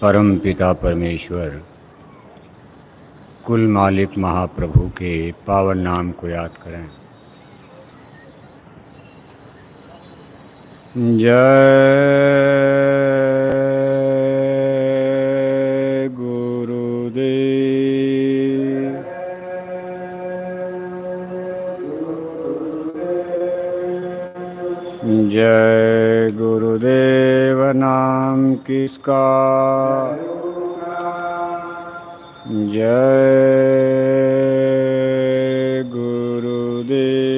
परम पिता परमेश्वर कुल मालिक महाप्रभु के पावन नाम को याद करें। जय गुरुदेव। जय गुरुदेव नाम किसका, जय गुरुदेव।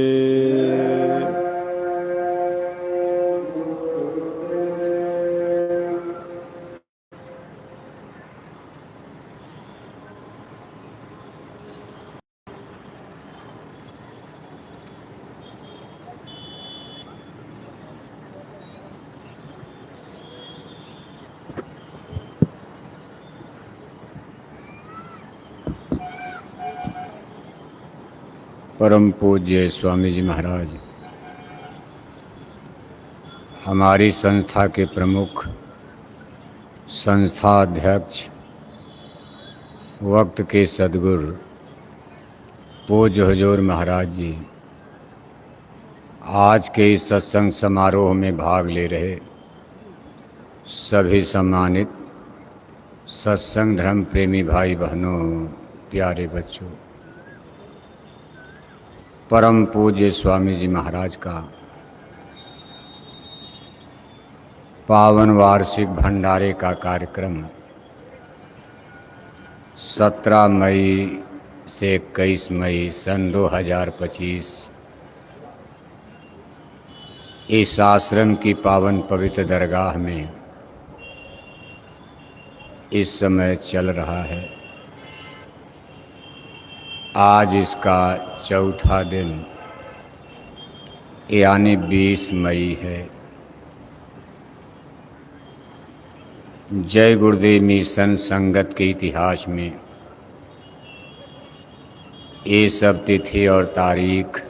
परम पूज्य स्वामी जी महाराज हमारी संस्था के प्रमुख, संस्था अध्यक्ष, वक्त के सद्गुरु पूज्य हुजूर महाराज जी आज के इस सत्संग समारोह में भाग ले रहे सभी सम्मानित सत्संग धर्म प्रेमी भाई बहनों, प्यारे बच्चों, परम पूज्य स्वामी जी महाराज का पावन वार्षिक भंडारे का कार्यक्रम 17 मई से 21 मई सन 2025 इस आश्रम की पावन पवित्र दरगाह में इस समय चल रहा है। आज इसका चौथा दिन यानी 20 मई है। जय गुरुदेव मिशन संगत के इतिहास में ये सब तिथि और तारीख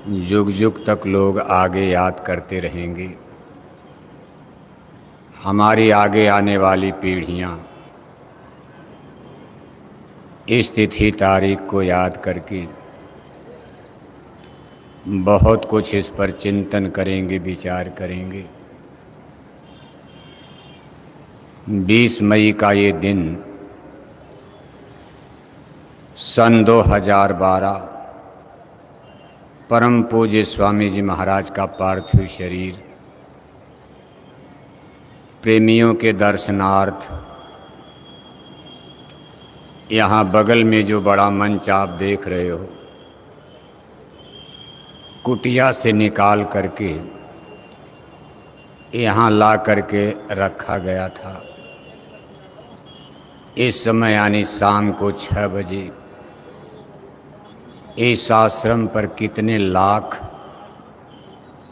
युग युग तक लोग आगे याद करते रहेंगे। हमारी आगे आने वाली पीढ़ियाँ इस तिथि तारीख को याद करके बहुत कुछ इस पर चिंतन करेंगे, विचार करेंगे। 20 मई का ये दिन सन 2012 परम पूज्य स्वामी जी महाराज का पार्थिव शरीर प्रेमियों के दर्शनार्थ यहाँ बगल में जो बड़ा मंच आप देख रहे हो, कुटिया से निकाल करके यहाँ ला करके रखा गया था। इस समय यानी शाम को 6 बजे इस आश्रम पर कितने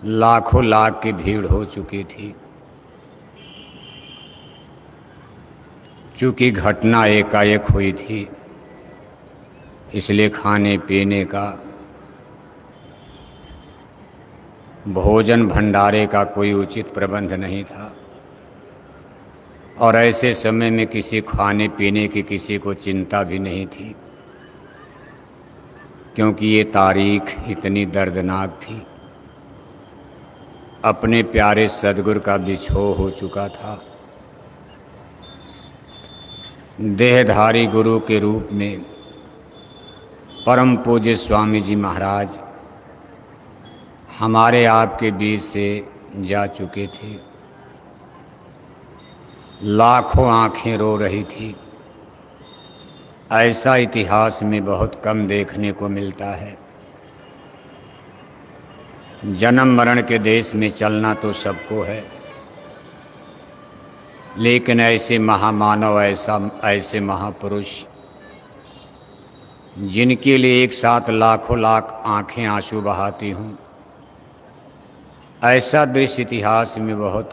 लाखों लाख की भीड़ हो चुकी थी। चूँकि घटना एकाएक हुई थी, इसलिए खाने पीने का, भोजन भंडारे का कोई उचित प्रबंध नहीं था। और ऐसे समय में किसी खाने पीने की किसी को चिंता भी नहीं थी, क्योंकि ये तारीख इतनी दर्दनाक थी। अपने प्यारे सद्गुरु का बिछोह हो चुका था। देहधारी गुरु के रूप में परम पूज्य स्वामी जी महाराज हमारे आपके बीच से जा चुके थे। लाखों आंखें रो रही थी। ऐसा इतिहास में बहुत कम देखने को मिलता है। जन्म मरण के देश में चलना तो सबको है, लेकिन ऐसे महामानव, ऐसे महापुरुष जिनके लिए एक साथ लाखों लाख आंखें आंसू बहाती हूँ, ऐसा दृश्य इतिहास में बहुत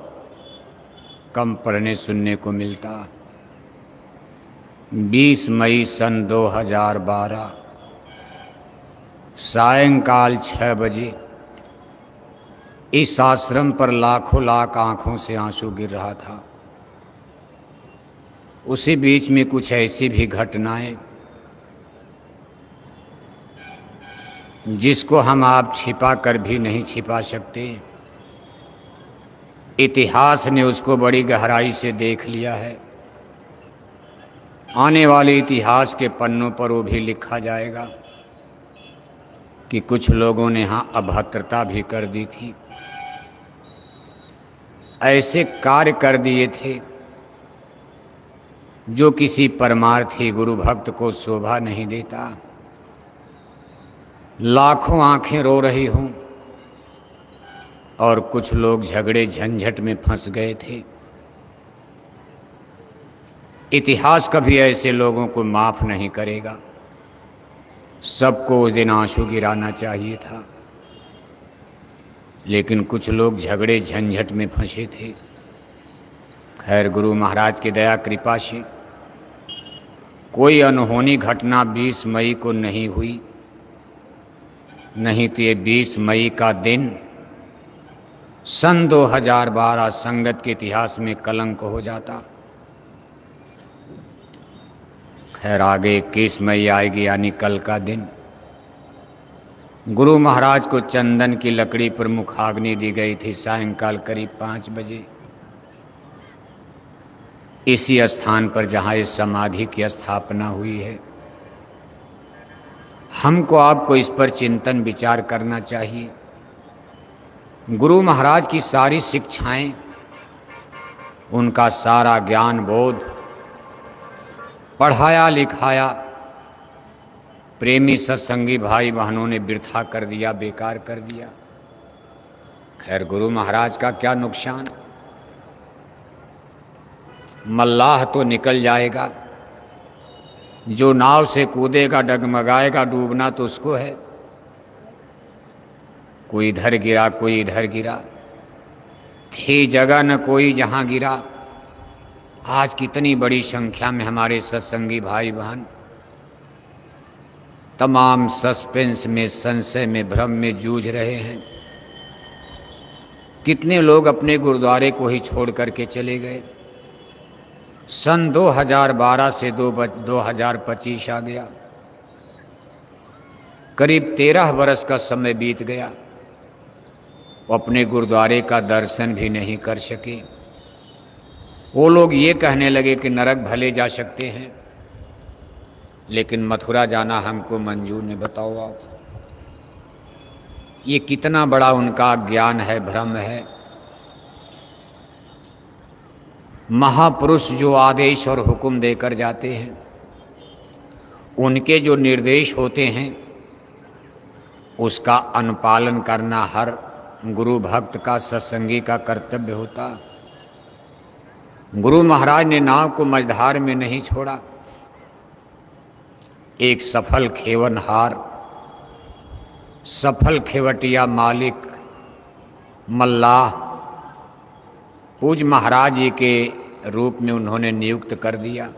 कम पढ़ने सुनने को मिलता। 20 मई सन 2012 सायंकाल 6 बजे इस आश्रम पर लाखों लाख आंखों से आंसू गिर रहा था। उसी बीच में कुछ ऐसी भी घटनाएं जिसको हम आप छिपा कर भी नहीं छिपा सकते। इतिहास ने उसको बड़ी गहराई से देख लिया है। आने वाले इतिहास के पन्नों पर वो भी लिखा जाएगा कि कुछ लोगों ने यहाँ अभद्रता भी कर दी थी, ऐसे कार्य कर दिए थे जो किसी परमार्थी गुरु भक्त को शोभा नहीं देता। लाखों आंखें रो रही हों और कुछ लोग झगड़े झंझट में फंस गए थे। इतिहास कभी ऐसे लोगों को माफ नहीं करेगा। सबको उस दिन आंसू गिराना चाहिए था, लेकिन कुछ लोग झगड़े झंझट में फंसे थे। खैर, गुरु महाराज की दया कृपा से कोई अनहोनी घटना 20 मई को नहीं हुई, नहीं तो ये 20 मई का दिन सन 2012 संगत के इतिहास में कलंक हो जाता। खैर, आगे 21 मई आएगी, यानी कल का दिन। गुरु महाराज को चंदन की लकड़ी पर मुखाग्नि दी गई थी सायंकाल करीब 5 बजे, इसी स्थान पर जहाँ इस समाधि की स्थापना हुई है। हमको आपको इस पर चिंतन विचार करना चाहिए। गुरु महाराज की सारी शिक्षाएं, उनका सारा ज्ञान बोध, पढ़ाया लिखाया प्रेमी सत्संगी भाई बहनों ने वृथा कर दिया, बेकार कर दिया। खैर, गुरु महाराज का क्या नुकसान। मल्लाह तो निकल जाएगा, जो नाव से कूदेगा डगमगाएगा, डूबना तो उसको है। कोई इधर गिरा, कोई इधर गिरा, थी जगह न कोई जहां गिरा। आज कितनी बड़ी संख्या में हमारे सत्संगी भाई बहन तमाम सस्पेंस में, संशय में, भ्रम में जूझ रहे हैं। कितने लोग अपने गुरुद्वारे को ही छोड़ करके चले गए। सन 2012 से 2025 आ गया, करीब 13 बरस का समय बीत गया। वो अपने गुरुद्वारे का दर्शन भी नहीं कर सके। वो लोग ये कहने लगे कि नरक भले जा सकते हैं, लेकिन मथुरा जाना हमको मंजूर नहीं। बताओ आप, ये कितना बड़ा उनका ज्ञान है, भ्रम है। महापुरुष जो आदेश और हुक्म देकर जाते हैं, उनके जो निर्देश होते हैं, उसका अनुपालन करना हर गुरु भक्त का, सत्संगी का कर्तव्य होता। गुरु महाराज ने नाव को मझधार में नहीं छोड़ा। एक सफल खेवनहार, सफल खेवटिया मालिक, मल्लाह पूज महाराज जी के रूप में उन्होंने नियुक्त कर दिया।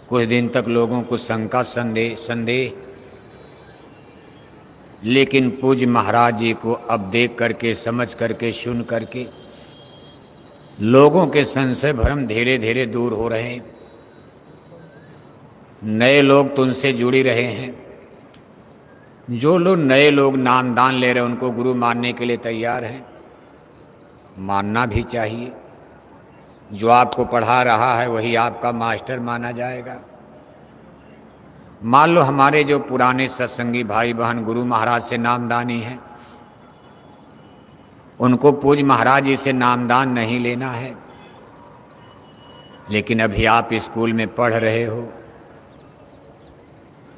कुछ दिन तक लोगों को शंका संदेह, लेकिन पूज महाराज जी को अब देख करके, समझ करके, सुन करके लोगों के संशय भ्रम धीरे धीरे दूर हो रहे हैं। नए लोग तो उनसे जुड़ी रहे हैं। जो लोग नए लोग नामदान ले रहे हैं, उनको गुरु मानने के लिए तैयार हैं। मानना भी चाहिए। जो आपको पढ़ा रहा है वही आपका मास्टर माना जाएगा। मान लो हमारे जो पुराने सत्संगी भाई बहन गुरु महाराज से नामदानी हैं, उनको पूज महाराज जी से नामदान नहीं लेना है, लेकिन अभी आप स्कूल में पढ़ रहे हो,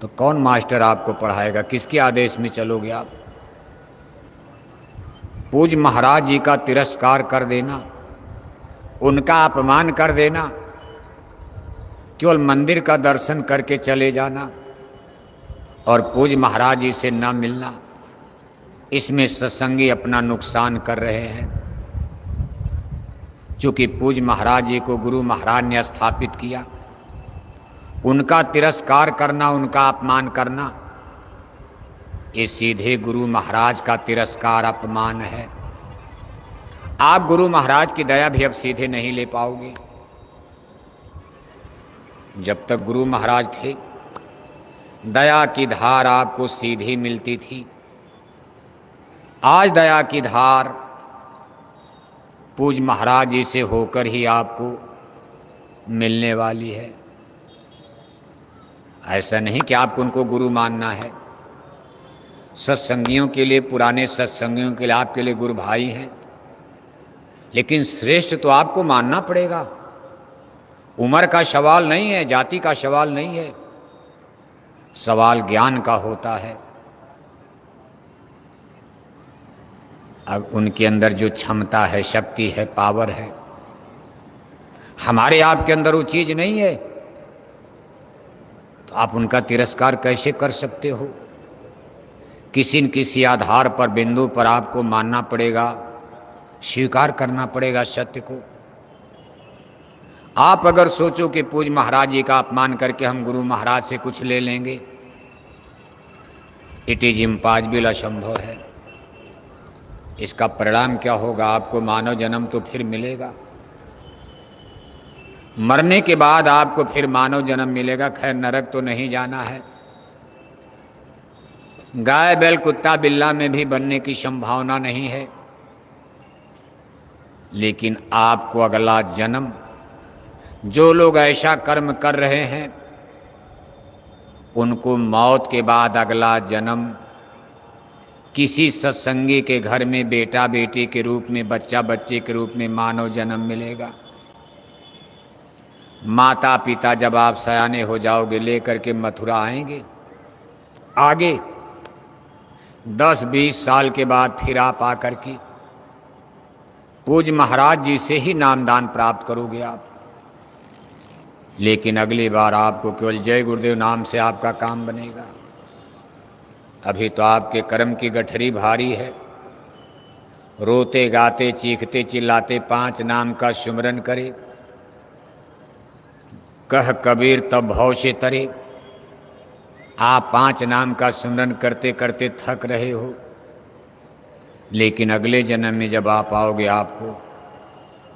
तो कौन मास्टर आपको पढ़ाएगा? किसके आदेश में चलोगे आप? पूज महाराज जी का तिरस्कार कर देना, उनका अपमान कर देना, केवल मंदिर का दर्शन करके चले जाना और पूज महाराज जी से न मिलना, इसमें सत्संगी अपना नुकसान कर रहे हैं। चूँकि पूज महाराज जी को गुरु महाराज ने स्थापित किया, उनका तिरस्कार करना, उनका अपमान करना, ये सीधे गुरु महाराज का तिरस्कार, अपमान है। आप गुरु महाराज की दया भी अब सीधे नहीं ले पाओगे। जब तक गुरु महाराज थे दया की धार आपको सीधी मिलती थी। आज दया की धार पूज महाराज जी से होकर ही आपको मिलने वाली है। ऐसा नहीं कि आपको उनको गुरु मानना है। सत्संगियों के लिए, पुराने सत्संगियों के लिए आपके लिए गुरु भाई हैं, लेकिन श्रेष्ठ तो आपको मानना पड़ेगा। उम्र का सवाल नहीं है, जाति का सवाल नहीं है, सवाल ज्ञान का होता है। अब उनके अंदर जो क्षमता है, शक्ति है, पावर है, हमारे आपके अंदर वो चीज नहीं है, तो आप उनका तिरस्कार कैसे कर सकते हो? किसी न किसी आधार पर, बिंदु पर आपको मानना पड़ेगा, स्वीकार करना पड़ेगा सत्य को। आप अगर सोचो कि पूज महाराज जी का अपमान करके हम गुरु महाराज से कुछ ले लेंगे, इट इज इम्पॉसिबल, असंभव है। इसका परिणाम क्या होगा? आपको मानव जन्म तो फिर मिलेगा, मरने के बाद आपको फिर मानव जन्म मिलेगा। खैर, नरक तो नहीं जाना है, गाय बैल कुत्ता बिल्ला में भी बनने की संभावना नहीं है, लेकिन आपको अगला जन्म, जो लोग ऐसा कर्म कर रहे हैं उनको मौत के बाद अगला जन्म किसी सत्संगी के घर में बेटा बेटी के रूप में, बच्चा बच्चे के रूप में मानव जन्म मिलेगा। माता पिता जब आप सयाने हो जाओगे लेकर के मथुरा आएंगे, आगे 10-20 साल के बाद फिर आप आकर के पूज महाराज जी से ही नामदान प्राप्त करोगे आप। लेकिन अगली बार आपको केवल जय गुरुदेव नाम से आपका काम बनेगा। अभी तो आपके कर्म की गठरी भारी है। रोते गाते चीखते चिल्लाते 5 नाम का सुमिरन करे, कह कबीर तब भव से तरे। आप 5 नाम का सुमिरन करते करते थक रहे हो, लेकिन अगले जन्म में जब आप आओगे, आपको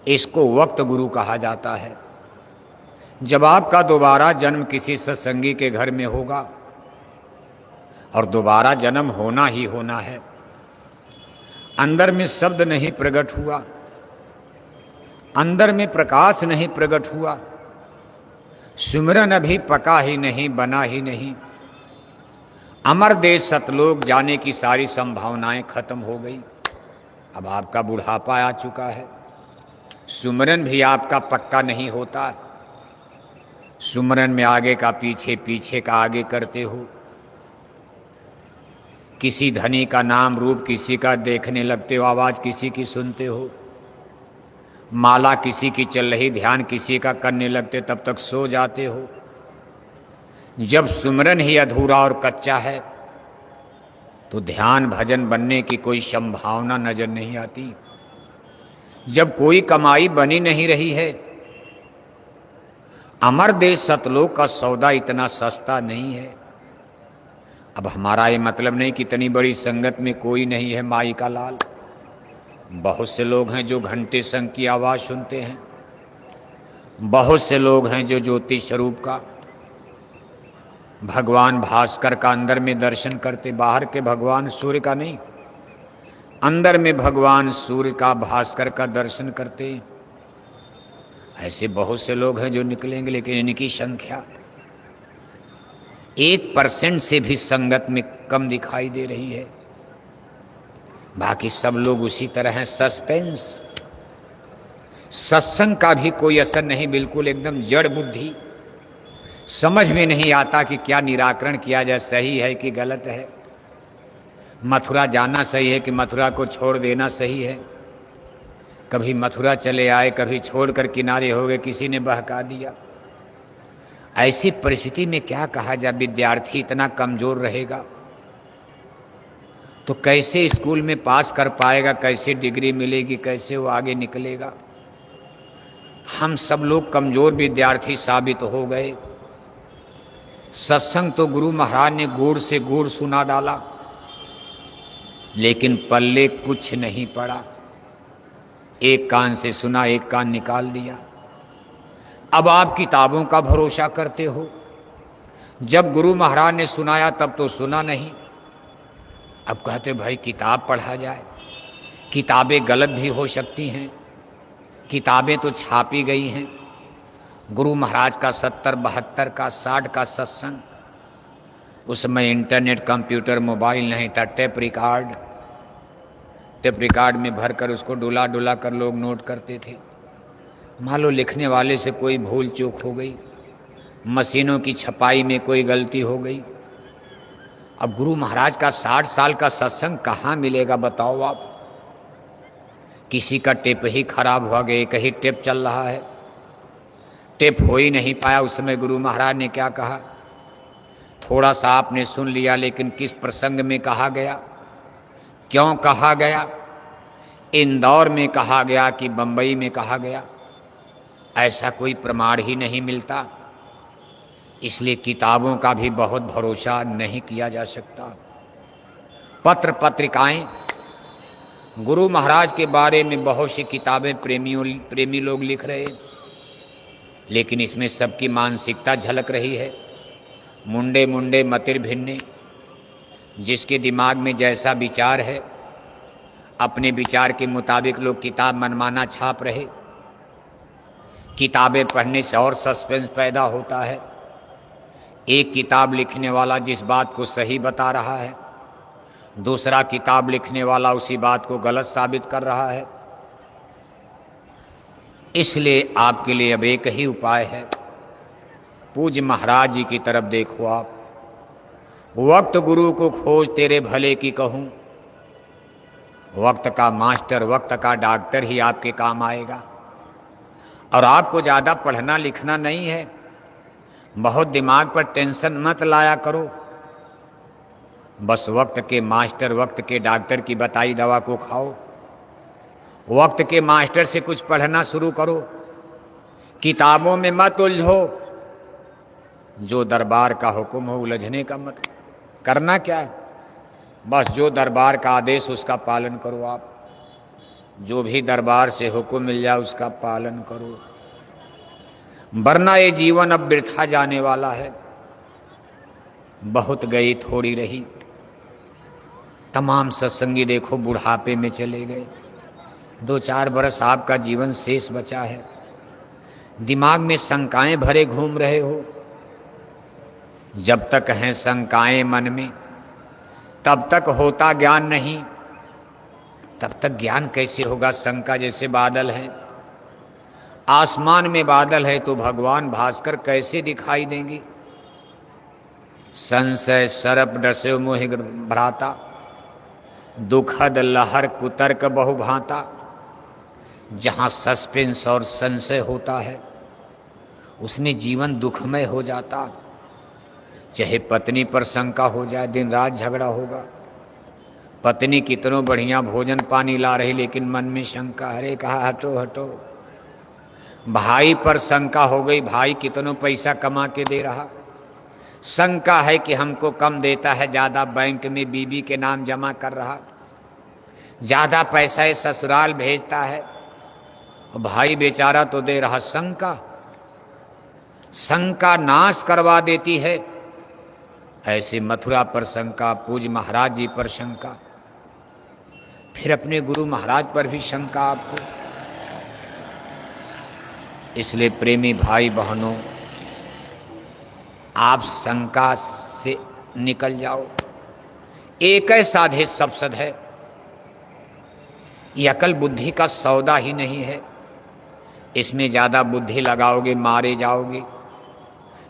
इसको वक्त गुरु कहा जाता है। जब आपका दोबारा जन्म किसी सत्संगी के घर में होगा, और दोबारा जन्म होना ही होना है, अंदर में शब्द नहीं प्रकट हुआ, अंदर में प्रकाश नहीं प्रकट हुआ, सुमिरन अभी पका ही नहीं, बना ही नहीं, अमर देश सतलोक जाने की सारी संभावनाएं खत्म हो गई। अब आपका बुढ़ापा आ चुका है, सुमिरन भी आपका पक्का नहीं होता। सुमिरन में आगे का पीछे, पीछे का आगे करते हो। किसी धनी का नाम रूप किसी का देखने लगते हो, आवाज किसी की सुनते हो, माला किसी की चल रही, ध्यान किसी का करने लगते, तब तक सो जाते हो। जब सुमिरन ही अधूरा और कच्चा है तो ध्यान भजन बनने की कोई संभावना नजर नहीं आती। जब कोई कमाई बनी नहीं रही है, अमर देश सतलोक का सौदा इतना सस्ता नहीं है। अब हमारा ये मतलब नहीं कि इतनी बड़ी संगत में कोई नहीं है माई का लाल। बहुत से लोग हैं जो घंटे संग की आवाज़ सुनते हैं, बहुत से लोग हैं जो ज्योति स्वरूप का, भगवान भास्कर का अंदर में दर्शन करते। बाहर के भगवान सूर्य का नहीं, अंदर में भगवान सूर्य का, भास्कर का दर्शन करते। ऐसे बहुत से लोग हैं जो निकलेंगे, लेकिन इनकी संख्या 1% से भी संगत में कम दिखाई दे रही है। बाकी सब लोग उसी तरह हैं, सस्पेंस। सत्संग का भी कोई असर नहीं, बिल्कुल एकदम जड़ बुद्धि। समझ में नहीं आता कि क्या निराकरण किया जाए, सही है कि गलत है, मथुरा जाना सही है कि मथुरा को छोड़ देना सही है। कभी मथुरा चले आए, कभी छोड़कर किनारे हो गए, किसी ने बहका दिया। ऐसी परिस्थिति में क्या कहा जाए? विद्यार्थी इतना कमजोर रहेगा तो कैसे स्कूल में पास कर पाएगा, कैसे डिग्री मिलेगी, कैसे वो आगे निकलेगा? हम सब लोग कमजोर विद्यार्थी साबित हो गए। सत्संग तो गुरु महाराज ने गुड़ से गुड़ सुना डाला, लेकिन पल्ले कुछ नहीं पड़ा। एक कान से सुना, एक कान निकाल दिया। अब आप किताबों का भरोसा करते हो। जब गुरु महाराज ने सुनाया तब तो सुना नहीं, अब कहते भाई किताब पढ़ा जाए। किताबें गलत भी हो सकती हैं, किताबें तो छापी गई हैं। गुरु महाराज का 70, 72 का 60 का सत्संग, उस समय इंटरनेट, कंप्यूटर, मोबाइल नहीं था। टेप रिकॉर्ड में भरकर उसको डुला डुला कर लोग नोट करते थे। मान लो लिखने वाले से कोई भूल चूक हो गई, मशीनों की छपाई में कोई गलती हो गई। अब गुरु महाराज का 60 साल का सत्संग कहाँ मिलेगा बताओ आप। किसी का टेप ही खराब हुआ गया, कहीं टेप चल रहा है, टेप हो ही नहीं पाया। उस समय गुरु महाराज ने क्या कहा, थोड़ा सा आपने सुन लिया, लेकिन किस प्रसंग में कहा गया, क्यों कहा गया, इंदौर में कहा गया कि बंबई में कहा गया, ऐसा कोई प्रमाण ही नहीं मिलता। इसलिए किताबों का भी बहुत भरोसा नहीं किया जा सकता। पत्र पत्रिकाएं, गुरु महाराज के बारे में बहुत सी किताबें प्रेमी लोग लिख रहे, लेकिन इसमें सबकी मानसिकता झलक रही है। मुंडे मुंडे मतिर भिन्ने, जिसके दिमाग में जैसा विचार है, अपने विचार के मुताबिक लोग किताब मनमाना छाप रहे। किताबें पढ़ने से और सस्पेंस पैदा होता है। एक किताब लिखने वाला जिस बात को सही बता रहा है, दूसरा किताब लिखने वाला उसी बात को गलत साबित कर रहा है। इसलिए आपके लिए अब एक ही उपाय है, पूज्य महाराज जी की तरफ देखो आप। वक्त गुरु को खोज तेरे भले की कहूँ, वक्त का मास्टर, वक्त का डॉक्टर ही आपके काम आएगा। और आपको ज़्यादा पढ़ना लिखना नहीं है, बहुत दिमाग पर टेंशन मत लाया करो। बस वक्त के मास्टर, वक्त के डॉक्टर की बताई दवा को खाओ। वक्त के मास्टर से कुछ पढ़ना शुरू करो, किताबों में मत उलझो। जो दरबार का हुक्म हो उलझने का मत। करना क्या है, बस जो दरबार का आदेश उसका पालन करो। आप जो भी दरबार से हुक्म मिल जाए उसका पालन करो, वरना ये जीवन अब वृथा जाने वाला है। बहुत गई थोड़ी रही। तमाम सत्संगी देखो बुढ़ापे में चले गए, 2-4 बरस आपका जीवन शेष बचा है। दिमाग में शंकाएं भरे घूम रहे हो। जब तक हैं शंकाएं मन में, तब तक होता ज्ञान नहीं। तब तक ज्ञान कैसे होगा। शंका जैसे बादल है, आसमान में बादल है तो भगवान भास्कर कैसे दिखाई देंगे। संशय सरप डसे मोहि भ्राता, दुखद लहर कुतर्क बहुभांता। जहाँ सस्पेंस और संशय होता है उसमें जीवन दुखमय हो जाता। चाहे पत्नी पर शंका हो जाए, दिन रात झगड़ा होगा। पत्नी कितनों बढ़िया भोजन पानी ला रही, लेकिन मन में शंका, अरे कहा हटो हटो। भाई पर शंका हो गई, भाई कितनों पैसा कमा के दे रहा, शंका है कि हमको कम देता है, ज़्यादा बैंक में बीबी के नाम जमा कर रहा, ज़्यादा पैसा है ससुराल भेजता है, भाई बेचारा तो दे रहा। शंका नाश करवा देती है। ऐसे मथुरा पर शंका, पूज्य महाराज जी पर शंका, फिर अपने गुरु महाराज पर भी शंका आपको। इसलिए प्रेमी भाई बहनों, आप शंका से निकल जाओ। एक साधे सब सद है। ये अकल बुद्धि का सौदा ही नहीं है। इसमें ज़्यादा बुद्धि लगाओगे मारे जाओगे।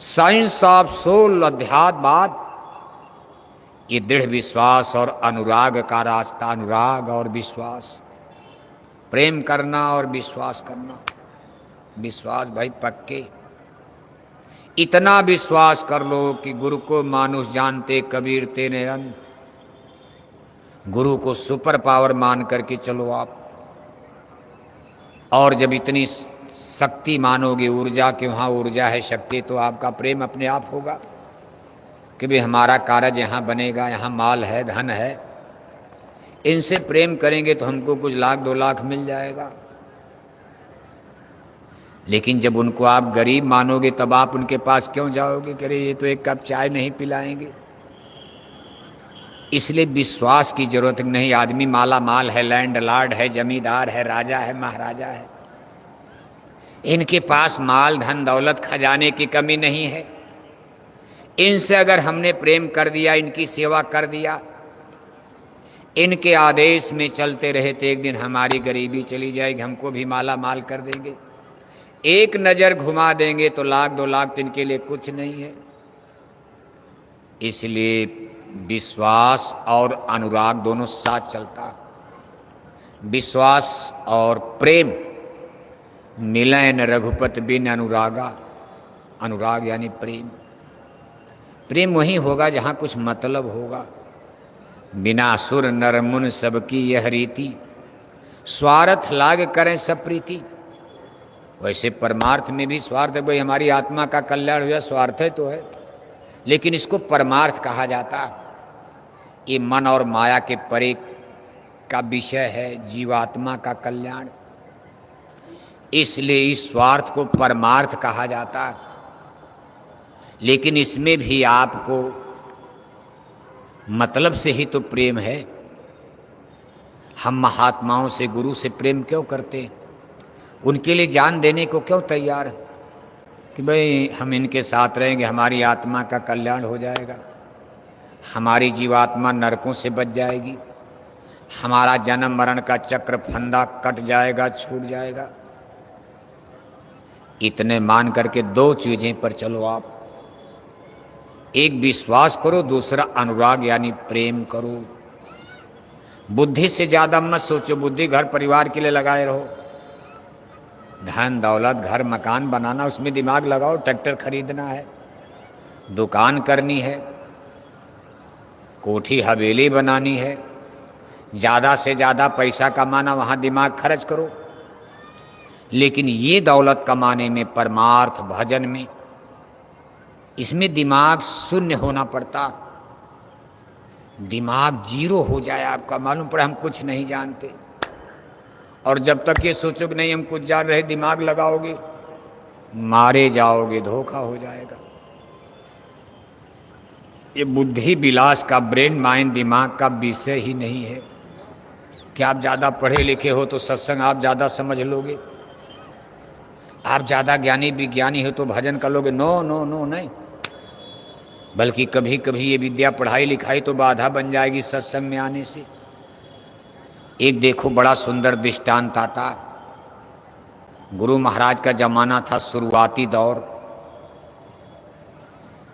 साइंस ऑफ सोल, अध्यात्मवाद, ये दृढ़ विश्वास और अनुराग का रास्ता। अनुराग और विश्वास, प्रेम करना और विश्वास करना। विश्वास भाई पक्के, इतना विश्वास कर लो कि गुरु को मानुष जानते कबीर ते निरंत। गुरु को सुपर पावर मान करके चलो आप। और जब इतनी शक्ति मानोगे, ऊर्जा के वहाँ ऊर्जा है, शक्ति, तो आपका प्रेम अपने आप होगा कि भाई हमारा कार्य यहाँ बनेगा, यहाँ माल है, धन है, इनसे प्रेम करेंगे तो हमको कुछ लाख 2 लाख मिल जाएगा। लेकिन जब उनको आप गरीब मानोगे तब आप उनके पास क्यों जाओगे? कि अरे ये तो एक कप चाय नहीं पिलाएंगे। इसलिए विश्वास की जरूरत नहीं। आदमी माला माल है, लैंड लॉर्ड है, जमींदार है, राजा है, महाराजा है, इनके पास माल धन दौलत खजाने की कमी नहीं है। इनसे अगर हमने प्रेम कर दिया, इनकी सेवा कर दिया, इनके आदेश में चलते रहे तो एक दिन हमारी गरीबी चली जाएगी, हमको भी माला माल कर देंगे। एक नज़र घुमा देंगे तो लाख 2 लाख तो इनके लिए कुछ नहीं है। इसलिए विश्वास और अनुराग दोनों साथ चलता। विश्वास और प्रेम मिलय न रघुपति बिन अनुरागा। अनुराग यानी प्रेम। प्रेम वही होगा जहाँ कुछ मतलब होगा। बिना सुर नर मुन सबकी यह रीति, स्वार्थ लाग करें सब प्रीति। वैसे परमार्थ में भी स्वार्थ है, भाई हमारी आत्मा का कल्याण हो जाए, स्वार्थ है तो है, लेकिन इसको परमार्थ कहा जाता। ये मन और माया के परे का विषय है, जीवात्मा का कल्याण। इसलिए इस स्वार्थ को परमार्थ कहा जाता। लेकिन इसमें भी आपको मतलब से ही तो प्रेम है। हम महात्माओं से, गुरु से प्रेम क्यों करते? उनके लिए जान देने को क्यों तैयार कि भाई हम इनके साथ रहेंगे, हमारी आत्मा का कल्याण हो जाएगा, हमारी जीवात्मा नरकों से बच जाएगी, हमारा जन्म मरण का चक्र फंदा कट जाएगा, छूट जाएगा। इतने मान करके 2 चीजें पर चलो आप। एक विश्वास करो, दूसरा अनुराग यानी प्रेम करो। बुद्धि से ज्यादा मत सोचो। बुद्धि घर परिवार के लिए लगाए रहो, धन दौलत घर मकान बनाना उसमें दिमाग लगाओ, ट्रैक्टर खरीदना है, दुकान करनी है, कोठी हवेली बनानी है, ज़्यादा से ज़्यादा पैसा कमाना, वहाँ दिमाग खर्च करो। लेकिन ये दौलत कमाने में, परमार्थ भजन में, इसमें दिमाग शून्य होना पड़ता। दिमाग 0 हो जाए आपका, मालूम पड़े हम कुछ नहीं जानते। और जब तक ये सोचो कि नहीं हम कुछ जान रहे, दिमाग लगाओगे, मारे जाओगे, धोखा हो जाएगा। ये बुद्धि विलास का, ब्रेन माइंड, दिमाग का विषय ही नहीं है कि आप ज़्यादा पढ़े लिखे हो तो सत्संग आप ज़्यादा समझ लोगे, आप ज़्यादा ज्ञानी विज्ञानी हो तो भजन कर लोगे। नो नो नो, नहीं। बल्कि कभी कभी ये विद्या, पढ़ाई लिखाई तो बाधा बन जाएगी सत्संग में आने से। एक देखो बड़ा सुंदर दृष्टांत आता। गुरु महाराज का जमाना था, शुरुआती दौर,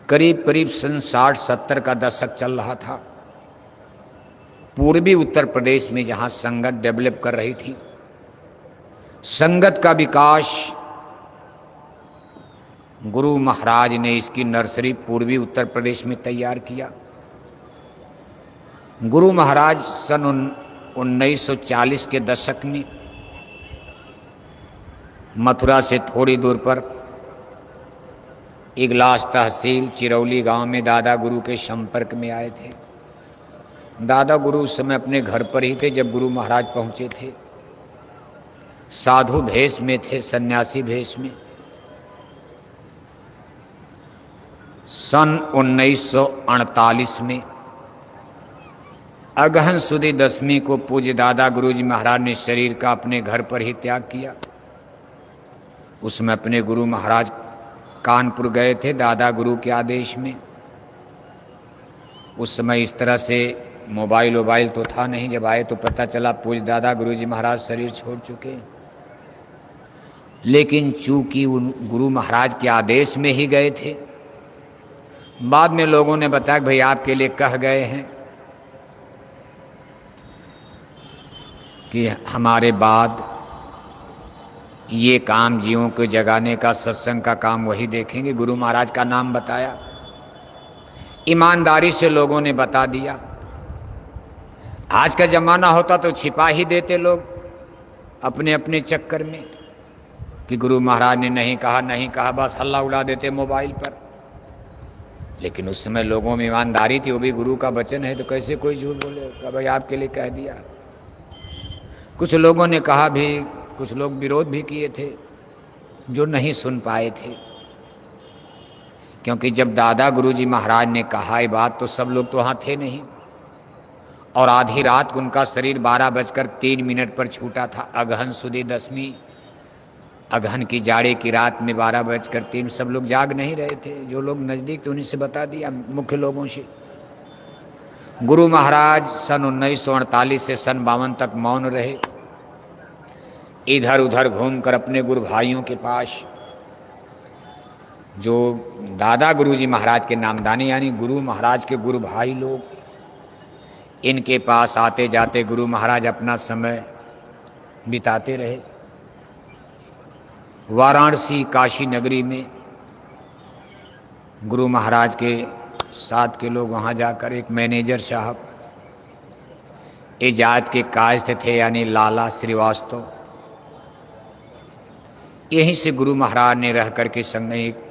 करीब करीब सन 60-70 का दशक चल रहा था। पूर्वी उत्तर प्रदेश में जहाँ संगत डेवलप कर रही थी, संगत का विकास, गुरु महाराज ने इसकी नर्सरी पूर्वी उत्तर प्रदेश में तैयार किया। गुरु महाराज सन 1940 के दशक में मथुरा से थोड़ी दूर पर इगलास तहसील चिरौली गांव में दादा गुरु के संपर्क में आए थे। दादा गुरु उस समय अपने घर पर ही थे जब गुरु महाराज पहुंचे थे। साधु भेष में थे, सन्यासी भेष में। सन 1948 में अगहन सुदी 10वीं को पूज्य दादा गुरुजी महाराज ने शरीर का अपने घर पर ही त्याग किया। उसमें अपने गुरु महाराज कानपुर गए थे दादा गुरु के आदेश में। उस समय इस तरह से मोबाइल तो था नहीं। जब आए तो पता चला पूज्य दादा गुरुजी महाराज शरीर छोड़ चुके। लेकिन चूंकि उन गुरु महाराज के आदेश में ही गए थे, बाद में लोगों ने बताया कि भाई आपके लिए कह गए हैं कि हमारे बाद ये काम जीवों को जगाने का, सत्संग का काम वही देखेंगे। गुरु महाराज का नाम बताया, ईमानदारी से लोगों ने बता दिया। आज का जमाना होता तो छिपा ही देते लोग अपने अपने चक्कर में कि गुरु महाराज ने नहीं कहा, बस हल्ला उड़ा देते मोबाइल पर। लेकिन उस समय लोगों में ईमानदारी थी, वो भी गुरु का वचन है तो कैसे कोई झूठ बोले। भाई आपके लिए कह दिया। कुछ लोगों ने कहा भी, कुछ लोग विरोध भी किए थे, जो नहीं सुन पाए थे, क्योंकि जब दादा गुरुजी महाराज ने कहा ये बात तो सब लोग तो वहाँ थे नहीं, और आधी रात को उनका शरीर 12:03 पर छूटा था। अगहन सुदी 10वीं, अगहन की जाड़े की रात में 12:03, सब लोग जाग नहीं रहे थे। जो लोग नज़दीक थे उन्हीं से बता दिया, मुख्य लोगों से। गुरु महाराज सन 1948 से सन 52 तक मौन रहे, इधर उधर घूमकर अपने गुरु भाइयों के पास, जो दादा गुरुजी महाराज के नामदानी यानी गुरु महाराज के गुरु भाई लोग, इनके पास आते जाते गुरु महाराज अपना समय बिताते रहे। वाराणसी काशी नगरी में गुरु महाराज के साथ के लोग वहाँ जाकर, एक मैनेजर साहब इजाद के कायस्थ थे यानी लाला श्रीवास्तव, यहीं से गुरु महाराज ने रह करके संग एक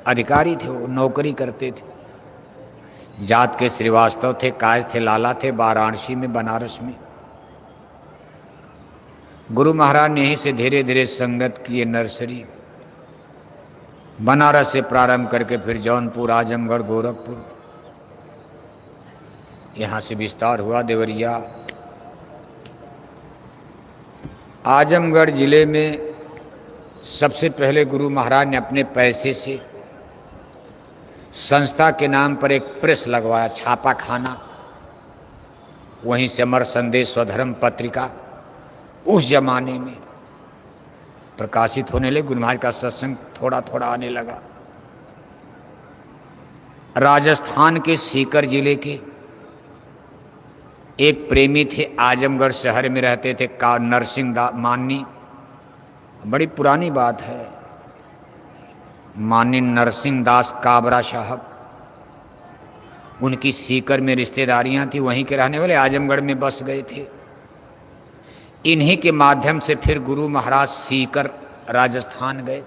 अधिकारी थे, वो नौकरी करते थे। जात के श्रीवास्तव थे, कायस्थ थे, लाला थे, वाराणसी में, बनारस में। गुरु महाराज ने यहीं से धीरे धीरे संगत की ये नर्सरी बनारस से प्रारंभ करके फिर जौनपुर, आजमगढ़, गोरखपुर, यहाँ से विस्तार हुआ देवरिया। आजमगढ़ जिले में सबसे पहले गुरु महाराज ने अपने पैसे से संस्था के नाम पर एक प्रेस लगवाया, छापा खाना। वहीं से अमर संदेश स्वधर्म पत्रिका उस जमाने में प्रकाशित होने लगी। गुरु महाराज का सत्संग थोड़ा थोड़ा आने लगा। राजस्थान के सीकर जिले के एक प्रेमी थे, आजमगढ़ शहर में रहते थे, का नरसिंह मानी, बड़ी पुरानी बात है, मानी नरसिंह दास काबरा साहब, उनकी सीकर में रिश्तेदारियां थी, वहीं के रहने वाले, आजमगढ़ में बस गए थे। इन्हीं के माध्यम से फिर गुरु महाराज सीकर राजस्थान गए।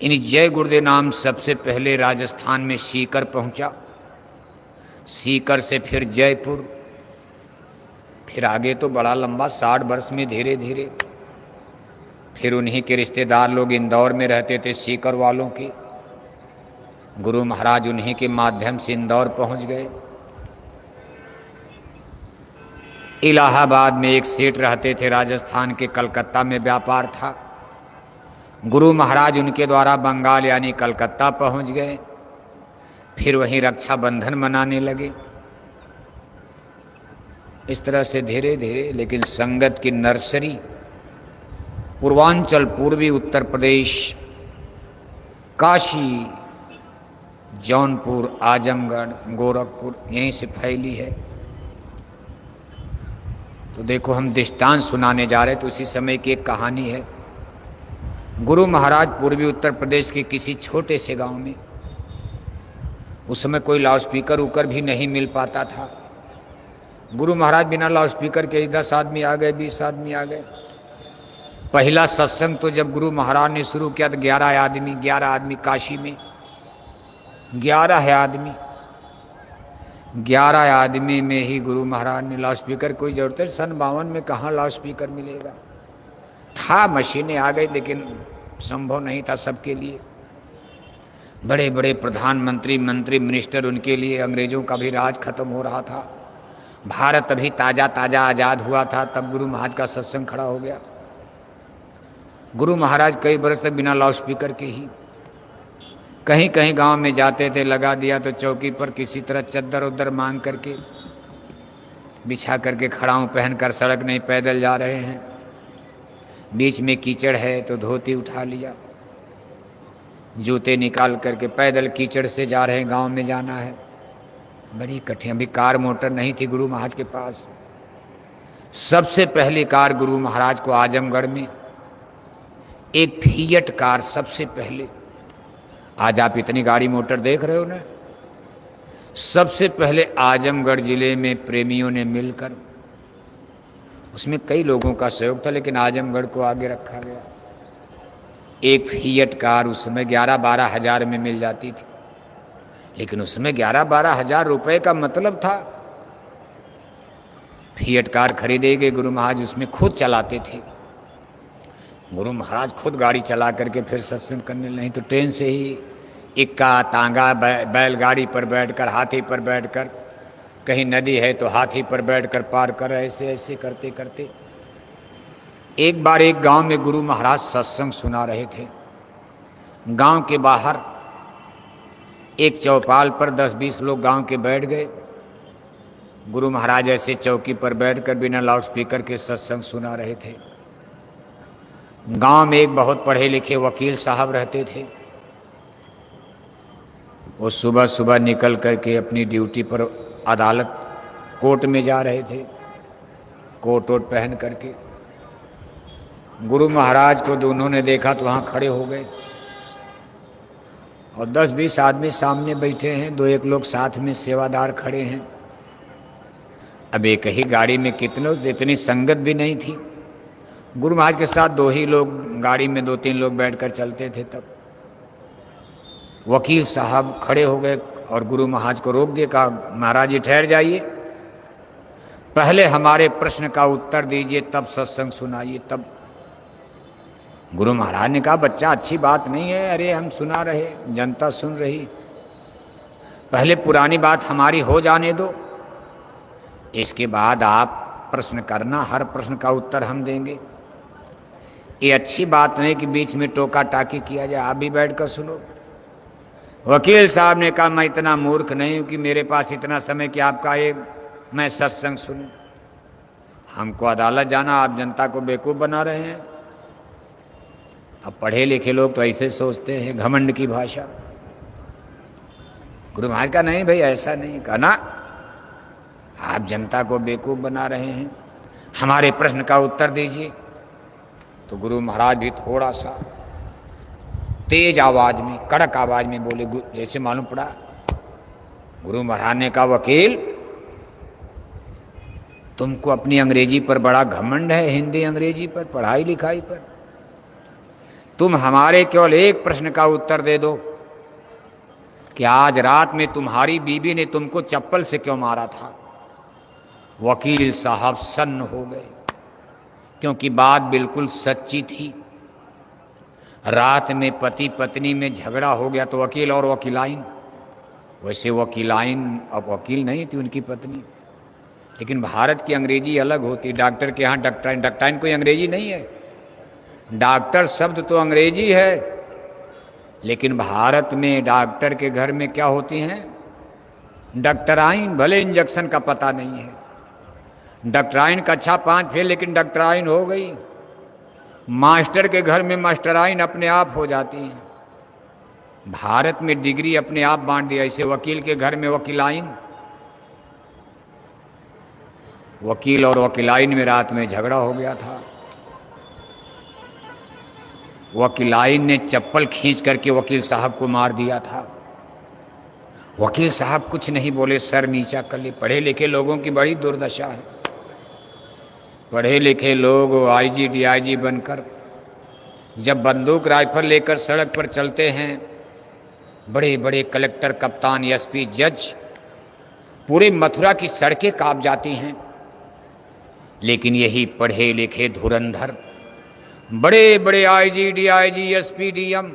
इन जय गुरुदेव नाम सबसे पहले राजस्थान में सीकर पहुंचा, सीकर से फिर जयपुर, फिर आगे तो बड़ा लंबा 60 वर्ष में धीरे धीरे फिर उन्हीं के रिश्तेदार लोग इंदौर में रहते थे, सीकर वालों के, गुरु महाराज उन्हीं के माध्यम से इंदौर पहुंच गए। इलाहाबाद में एक सेठ रहते थे, राजस्थान के, कलकत्ता में व्यापार था। गुरु महाराज उनके द्वारा बंगाल यानी कलकत्ता पहुंच गए, फिर वहीं रक्षाबंधन मनाने लगे। इस तरह से धीरे धीरे, लेकिन संगत की नर्सरी पूर्वांचल, पूर्वी उत्तर प्रदेश, काशी, जौनपुर, आजमगढ़, गोरखपुर, यहीं से फैली है। तो देखो, हम दृष्टांत सुनाने जा रहे तो उसी समय की एक कहानी है। गुरु महाराज पूर्वी उत्तर प्रदेश के किसी छोटे से गांव में, उस समय कोई लाउड स्पीकर उकर भी नहीं मिल पाता था। गुरु महाराज बिना लाउड स्पीकर के 10 आदमी आ गए, 20 आदमी आ गए। पहला सत्संग तो जब गुरु महाराज ने शुरू किया तो 11 आदमी काशी में, 11 आदमी, 11 आदमी में ही गुरु महाराज ने लाउड स्पीकर, कोई जरूरत है, सन 52 में कहाँ लाउड स्पीकर मिलेगा, था, मशीनें आ गई, लेकिन संभव नहीं था सबके लिए। बड़े बड़े प्रधानमंत्री, मंत्री, मिनिस्टर, उनके लिए अंग्रेजों का भी राज खत्म हो रहा था। भारत अभी ताज़ा ताज़ा आज़ाद हुआ था, तब गुरु महाराज का सत्संग खड़ा हो गया। गुरु महाराज कई बरस तक बिना लाउड स्पीकर के ही कहीं कहीं गांव में जाते थे, लगा दिया तो चौकी पर किसी तरह चद्दर उद्दर मांग करके बिछा करके खड़ा हूँ, पहन कर, सड़क नहीं, पैदल जा रहे हैं, बीच में कीचड़ है तो धोती उठा लिया, जूते निकाल करके पैदल कीचड़ से जा रहे हैं, गांव में जाना है, बड़ी कठिन। अभी कार मोटर नहीं थी गुरु महाराज के पास। सबसे पहली कार गुरु महाराज को आजमगढ़ में एक फिएट कार, सबसे पहले, आज आप इतनी गाड़ी मोटर देख रहे हो ना, सबसे पहले आजमगढ़ जिले में प्रेमियों ने मिलकर, उसमें कई लोगों का सहयोग था, लेकिन आजमगढ़ को आगे रखा गया। एक फिएट कार उस समय 11-12 हज़ार में मिल जाती थी, लेकिन उसमें 11-12 हज़ार रुपये का मतलब था। फिएट कार खरीदे गए, गुरु महाराज उसमें खुद चलाते थे। गुरु महाराज खुद गाड़ी चला करके फिर सत्संग करने, नहीं तो ट्रेन से ही इक्का तांगा बैलगाड़ी पर बैठकर, हाथी पर बैठकर, कहीं नदी है तो हाथी पर बैठकर पार कर, ऐसे ऐसे करते करते एक बार एक गांव में गुरु महाराज सत्संग सुना रहे थे। गांव के बाहर एक चौपाल पर 10-20 लोग गांव के बैठ गए। गुरु महाराज ऐसे चौकी पर बैठकर बिना लाउडस्पीकर के सत्संग सुना रहे थे। गांव में एक बहुत पढ़े लिखे वकील साहब रहते थे। वो सुबह सुबह निकल करके अपनी ड्यूटी पर अदालत कोर्ट में जा रहे थे, कोट वोट पहन करके। गुरु महाराज को दोनों ने देखा तो वहाँ खड़े हो गए और 10-20 आदमी सामने बैठे हैं, 2-1 लोग साथ में सेवादार खड़े हैं। अब एक ही गाड़ी में कितने, इतनी संगत भी नहीं थी। गुरु महाराज के साथ 2 ही लोग गाड़ी में, 2-3 लोग बैठकर चलते थे। तब वकील साहब खड़े हो गए और गुरु महाराज को रोक दिया, कहा महाराज जी ठहर जाइए, पहले हमारे प्रश्न का उत्तर दीजिए तब सत्संग सुनाइए। तब गुरु महाराज ने कहा बच्चा अच्छी बात नहीं है, अरे हम सुना रहे, जनता सुन रही, पहले पुरानी बात हमारी हो जाने दो, इसके बाद आप प्रश्न करना, हर प्रश्न का उत्तर हम देंगे। ये अच्छी बात नहीं कि बीच में टोका टाकी किया जाए, आप भी बैठकर सुनो। वकील साहब ने कहा मैं इतना मूर्ख नहीं हूं कि मेरे पास इतना समय कि आपका ये मैं सत्संग सुनूं। हमको अदालत जाना, आप जनता को बेवकूफ़ बना रहे हैं। अब पढ़े लिखे लोग तो ऐसे सोचते हैं, घमंड की भाषा। गुरु महाराज का नहीं भाई, ऐसा नहीं, कहा ना आप जनता को बेवकूफ़ बना रहे हैं, हमारे प्रश्न का उत्तर दीजिए। तो गुरु महाराज भी थोड़ा सा तेज आवाज में, कड़क आवाज में बोले, जैसे मालूम पड़ा। गुरु महाराज ने कहा वकील तुमको अपनी अंग्रेजी पर बड़ा घमंड है, हिंदी अंग्रेजी पर, पढ़ाई लिखाई पर। तुम हमारे केवल एक प्रश्न का उत्तर दे दो कि आज रात में तुम्हारी बीबी ने तुमको चप्पल से क्यों मारा था। वकील साहब सन्न हो गए, क्योंकि बात बिल्कुल सच्ची थी। रात में पति पत्नी में झगड़ा हो गया तो वकील और वकीलाइन, वैसे वकीलाइन अब वकील नहीं थी उनकी पत्नी, लेकिन भारत की अंग्रेजी अलग होती। डॉक्टर के यहाँ डॉक्टाइन, डॉक्टाइन कोई अंग्रेजी नहीं है। डॉक्टर शब्द तो अंग्रेजी है, लेकिन भारत में डॉक्टर के घर में क्या होती हैं, डॉक्टराइन। भले इंजेक्शन का पता नहीं है, डॉक्टराइन कक्षा 5 फेल, लेकिन डॉक्टराइन हो गई। मास्टर के घर में मास्टराइन अपने आप हो जाती हैं। भारत में डिग्री अपने आप बांट दिया, ऐसे वकील के घर में वकीलाइन। वकील और वकीलाइन में रात में झगड़ा हो गया था। वकीलाइन ने चप्पल खींच करके वकील साहब को मार दिया था। वकील साहब कुछ नहीं बोले, सर नीचा कर ले। पढ़े लिखे लोगों की बड़ी दुर्दशा है। पढ़े लिखे लोग आईजी डीआईजी बनकर जब बंदूक राइफल लेकर सड़क पर चलते हैं, बड़े बड़े कलेक्टर, कप्तान, एसपी, जज, पूरे मथुरा की सड़कें कांप जाती हैं। लेकिन यही पढ़े लिखे धुरंधर, बड़े बड़े आईजी डीआईजी एसपी डीएम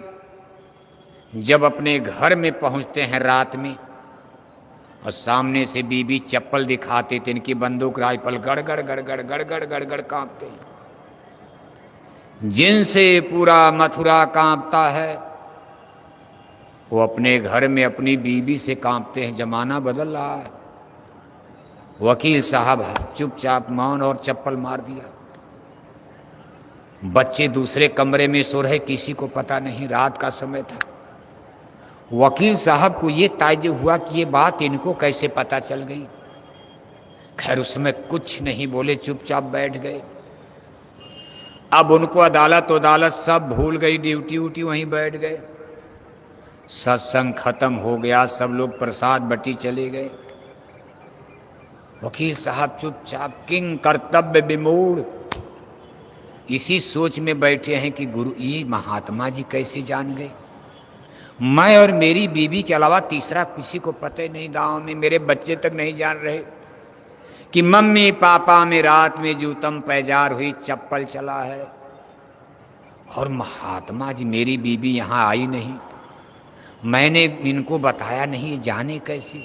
जब अपने घर में पहुंचते हैं रात में और सामने से बीबी चप्पल दिखाते थे, इनकी बंदूक राइफल गड़गड़ गड़गड़ गड़गड़ गड़गड़ कांपते हैं। जिनसे पूरा मथुरा कांपता है वो अपने घर में अपनी बीबी से कांपते हैं। जमाना बदल रहा है। वकील साहब चुपचाप मौन और चप्पल मार दिया। बच्चे दूसरे कमरे में सो रहे, किसी को पता नहीं, रात का समय था। वकील साहब को ये ताज्जुब हुआ कि ये बात इनको कैसे पता चल गई। खैर उसमें कुछ नहीं बोले, चुपचाप बैठ गए। अब उनको अदालत सब भूल गई, ड्यूटी व्यूटी वहीं बैठ गए। सत्संग खत्म हो गया, सब लोग प्रसाद बटी चले गए। वकील साहब चुपचाप किंग कर्तव्य विमूढ़ इसी सोच में बैठे हैं कि गुरु ये महात्मा जी कैसे जान गए। मैं और मेरी बीबी के अलावा तीसरा किसी को पता नहीं, गांव में मेरे बच्चे तक नहीं जान रहे कि मम्मी पापा में रात में जूतम पैजार हुई, चप्पल चला है। और महात्मा जी मेरी बीबी यहाँ आई नहीं, मैंने इनको बताया नहीं, जाने कैसे।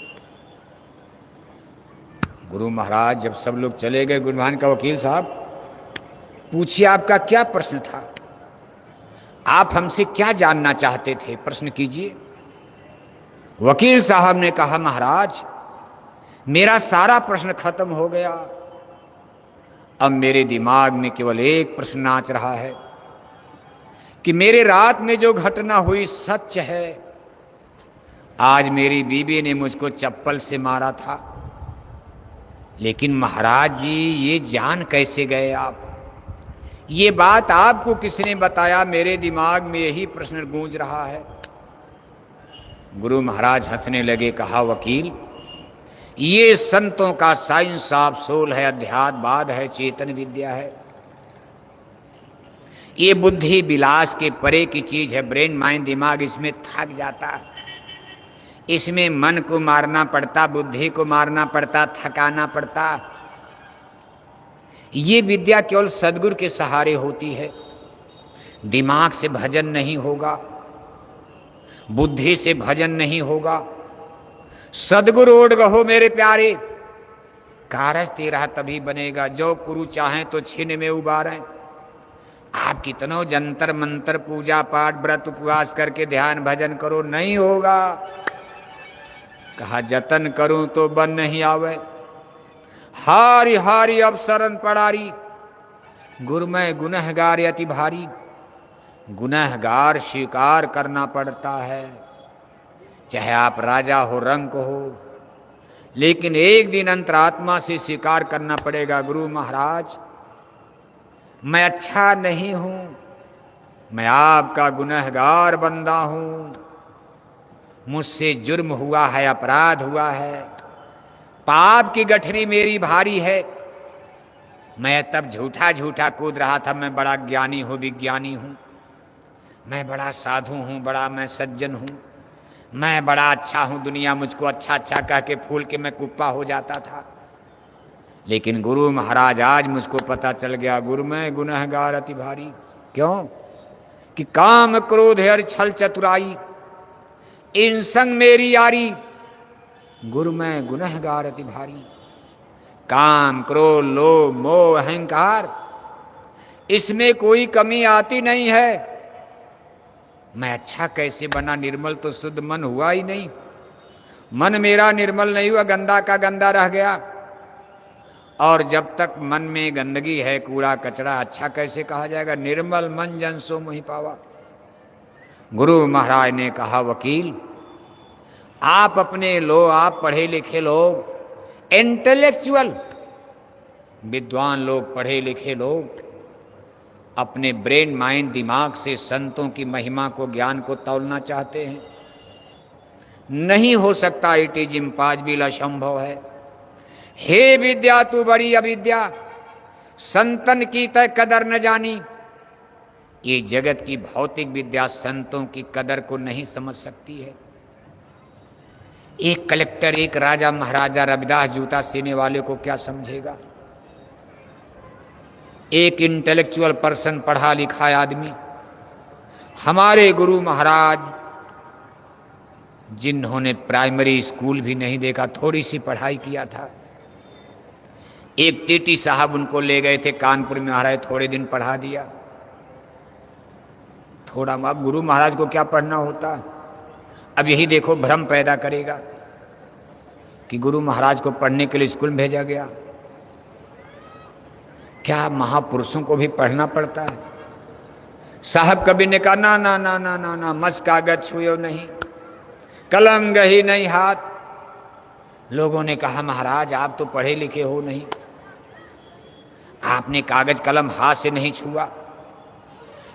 गुरु महाराज जब सब लोग चले गए, गुरु महाराज का वकील साहब पूछिए आपका क्या प्रश्न था, आप हमसे क्या जानना चाहते थे, प्रश्न कीजिए। वकील साहब ने कहा महाराज मेरा सारा प्रश्न खत्म हो गया, अब मेरे दिमाग में केवल एक प्रश्न नाच रहा है कि मेरे रात में जो घटना हुई सच है। आज मेरी बीबी ने मुझको चप्पल से मारा था, लेकिन महाराज जी ये जान कैसे गए आप, ये बात आपको किसने बताया, मेरे दिमाग में यही प्रश्न गूंज रहा है। गुरु महाराज हंसने लगे, कहा वकील ये संतों का साइंस ऑफ सोल है, अध्यात्मवाद है, चेतन विद्या है। ये बुद्धि विलास के परे की चीज है, ब्रेन माइंड दिमाग इसमें थक जाता, इसमें मन को मारना पड़ता, बुद्धि को मारना पड़ता, थकाना पड़ता। ये विद्या केवल सद्गुरु के सहारे होती है। दिमाग से भजन नहीं होगा, बुद्धि से भजन नहीं होगा। सद्गुरु ओढ़ गहो मेरे प्यारे, कारज तेरा तभी बनेगा, जो गुरु चाहें तो छिन में उबारें। आप कितनों जंतर मंतर पूजा पाठ व्रत उपवास करके ध्यान भजन करो, नहीं होगा। कहा जतन करूं तो बन नहीं आवे, हारी हारी अब शरण पड़ारी, गुरमय गुनहगार अति भारी। गुनहगार स्वीकार करना पड़ता है, चाहे आप राजा हो रंक हो, लेकिन एक दिन अंतरात्मा से स्वीकार करना पड़ेगा, गुरु महाराज मैं अच्छा नहीं हूं, मैं आपका गुनहगार बंदा हूं, मुझसे जुर्म हुआ है, अपराध हुआ है, पाप की गठरी मेरी भारी है। मैं तब झूठा झूठा कूद रहा था, मैं बड़ा ज्ञानी हूं, विज्ञानी हूं, मैं बड़ा साधु हूं, बड़ा मैं सज्जन हूं, मैं बड़ा अच्छा हूं, दुनिया मुझको अच्छा अच्छा कह के फूल के मैं कुप्पा हो जाता था। लेकिन गुरु महाराज आज मुझको पता चल गया, गुरु में गुनहगार अति भारी। क्यों कि काम क्रोध हर छल चतुराई, इन संग मेरी यारी, गुरु में गुनहगार अति भारी। काम क्रोध लोभ मोह अहंकार, इसमें कोई कमी आती नहीं है। मैं अच्छा कैसे बना, निर्मल तो शुद्ध मन हुआ ही नहीं, मन मेरा निर्मल नहीं हुआ, गंदा का गंदा रह गया। और जब तक मन में गंदगी है, कूड़ा कचरा, अच्छा कैसे कहा जाएगा। निर्मल मन जन सो मोहि पावा। गुरु महाराज ने कहा वकील आप अपने लो, आप पढ़े लिखे लोग, इंटेलेक्चुअल विद्वान लोग, पढ़े लिखे लोग, अपने ब्रेन माइंड दिमाग से संतों की महिमा को, ज्ञान को तौलना चाहते हैं, नहीं हो सकता। इट इज इम्पॉसिबल, असंभव है। हे विद्या तू बड़ी अविद्या, संतन की तय कदर न जानी। ये जगत की भौतिक विद्या संतों की कदर को नहीं समझ सकती है। एक कलेक्टर, एक राजा महाराजा रविदास जूता सीने वाले को क्या समझेगा। एक इंटेलेक्चुअल पर्सन, पढ़ा लिखा आदमी, हमारे गुरु महाराज जिन्होंने प्राइमरी स्कूल भी नहीं देखा, थोड़ी सी पढ़ाई किया था, एक टीटी साहब उनको ले गए थे कानपुर में, महाराज थोड़े दिन पढ़ा दिया। थोड़ा अब गुरु महाराज को क्या पढ़ना होता। अब यही देखो भ्रम पैदा करेगा कि गुरु महाराज को पढ़ने के लिए स्कूल में भेजा गया। क्या महापुरुषों को भी पढ़ना पड़ता है। साहब कबीर ने कहा ना ना ना ना ना ना, मस कागज छुयो नहीं, कलम गही नहीं हाथ। लोगों ने कहा महाराज आप तो पढ़े लिखे हो नहीं, आपने कागज कलम हाथ से नहीं छुआ,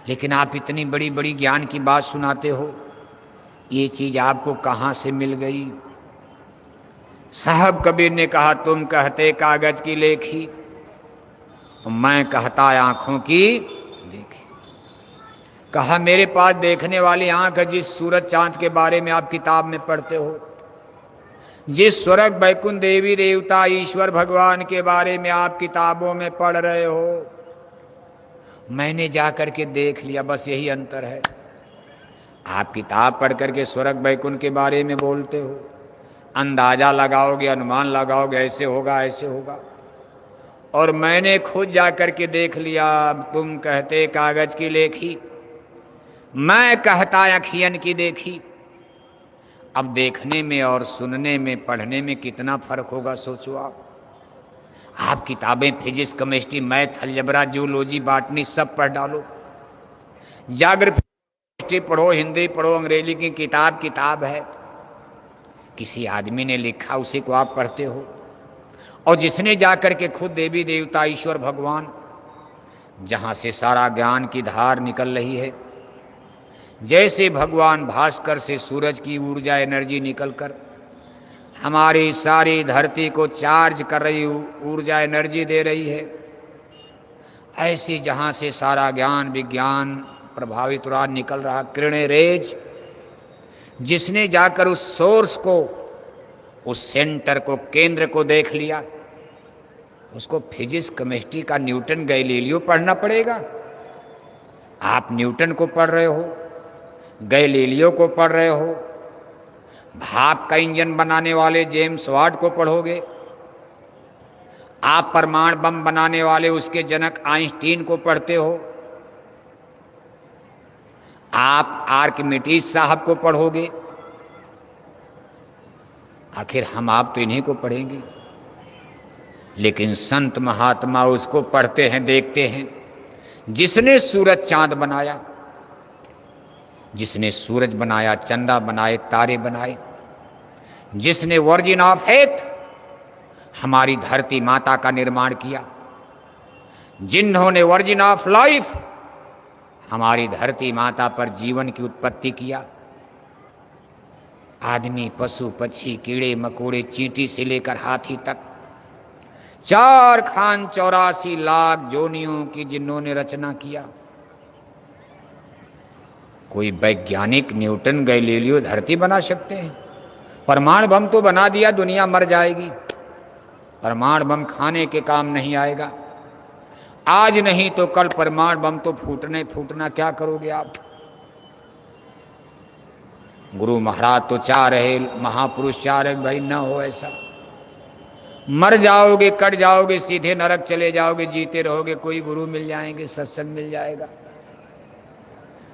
लेकिन आप इतनी बड़ी बड़ी ज्ञान की बात सुनाते हो, ये चीज आपको कहां से मिल गई। साहब कबीर ने कहा तुम कहते कागज की लेखी, मैं कहता आंखों की देखी। कहा मेरे पास देखने वाली आंख है, जिस सूरज चांद के बारे में आप किताब में पढ़ते हो, जिस स्वर्ग बैकुंठ देवी देवता ईश्वर भगवान के बारे में आप किताबों में पढ़ रहे हो, मैंने जा कर के देख लिया, बस यही अंतर है। आप किताब पढ़ करके स्वर्ग वैकुंठ के बारे में बोलते हो, अंदाजा लगाओगे, अनुमान लगाओगे, ऐसे होगा ऐसे होगा, और मैंने खुद जा कर के देख लिया। तुम कहते कागज की लेखी, मैं कहता अखियन की देखी। अब देखने में और सुनने में, पढ़ने में कितना फर्क होगा सोचो आप किताबें physics, chemistry, math, algebra, zoology, botany सब पढ़ डालो, ज्योग्राफी पढ़ो, हिंदी पढ़ो, अंग्रेजी की किताब है, किसी आदमी ने लिखा, उसी को आप पढ़ते हो। और जिसने जाकर के खुद देवी देवता, ईश्वर भगवान, जहाँ से सारा ज्ञान की धार निकल रही है, जैसे भगवान भास्कर से सूरज की ऊर्जा, एनर्जी निकलकर हमारी सारी धरती को चार्ज कर रही, ऊर्जा एनर्जी दे रही है, ऐसे जहाँ से सारा ज्ञान विज्ञान प्रभावित रहा, निकल रहा, किरणें, रेज, जिसने जाकर उस सोर्स को, उस सेंटर को, केंद्र को देख लिया, उसको फिजिक्स केमिस्ट्री का न्यूटन गैलीलियो पढ़ना पड़ेगा। आप न्यूटन को पढ़ रहे हो, गैलीलियो को पढ़ रहे हो, भाप का इंजन बनाने वाले जेम्स वाट को पढ़ोगे, आप परमाणु बम बनाने वाले उसके जनक आइंस्टीन को पढ़ते हो, आप आर्किमिडीज साहब को पढ़ोगे, आखिर हम आप तो इन्हीं को पढ़ेंगे। लेकिन संत महात्मा उसको पढ़ते हैं, देखते हैं, जिसने सूरज चांद बनाया, जिसने सूरज बनाया, चंदा बनाए, तारे बनाए, जिसने वर्जिन ऑफ एर्थ हमारी धरती माता का निर्माण किया, जिन्होंने वर्जिन ऑफ लाइफ हमारी धरती माता पर जीवन की उत्पत्ति किया, आदमी, पशु, पक्षी, कीड़े मकोड़े, चींटी से लेकर हाथी तक, 4,84 लाख जोनियों की जिन्होंने रचना किया। कोई वैज्ञानिक न्यूटन गैलीलियो धरती बना सकते हैं? परमाणु बम तो बना दिया, दुनिया मर जाएगी। परमाणु बम खाने के काम नहीं आएगा, आज नहीं तो कल परमाणु बम तो फूटना, क्या करोगे आप? गुरु महाराज तो चाह रहे, महापुरुष चाह रहे, भाई ना हो ऐसा, मर जाओगे, कट जाओगे, सीधे नरक चले जाओगे, जीते रहोगे, कोई गुरु मिल जाएंगे, सत्संग मिल जाएगा।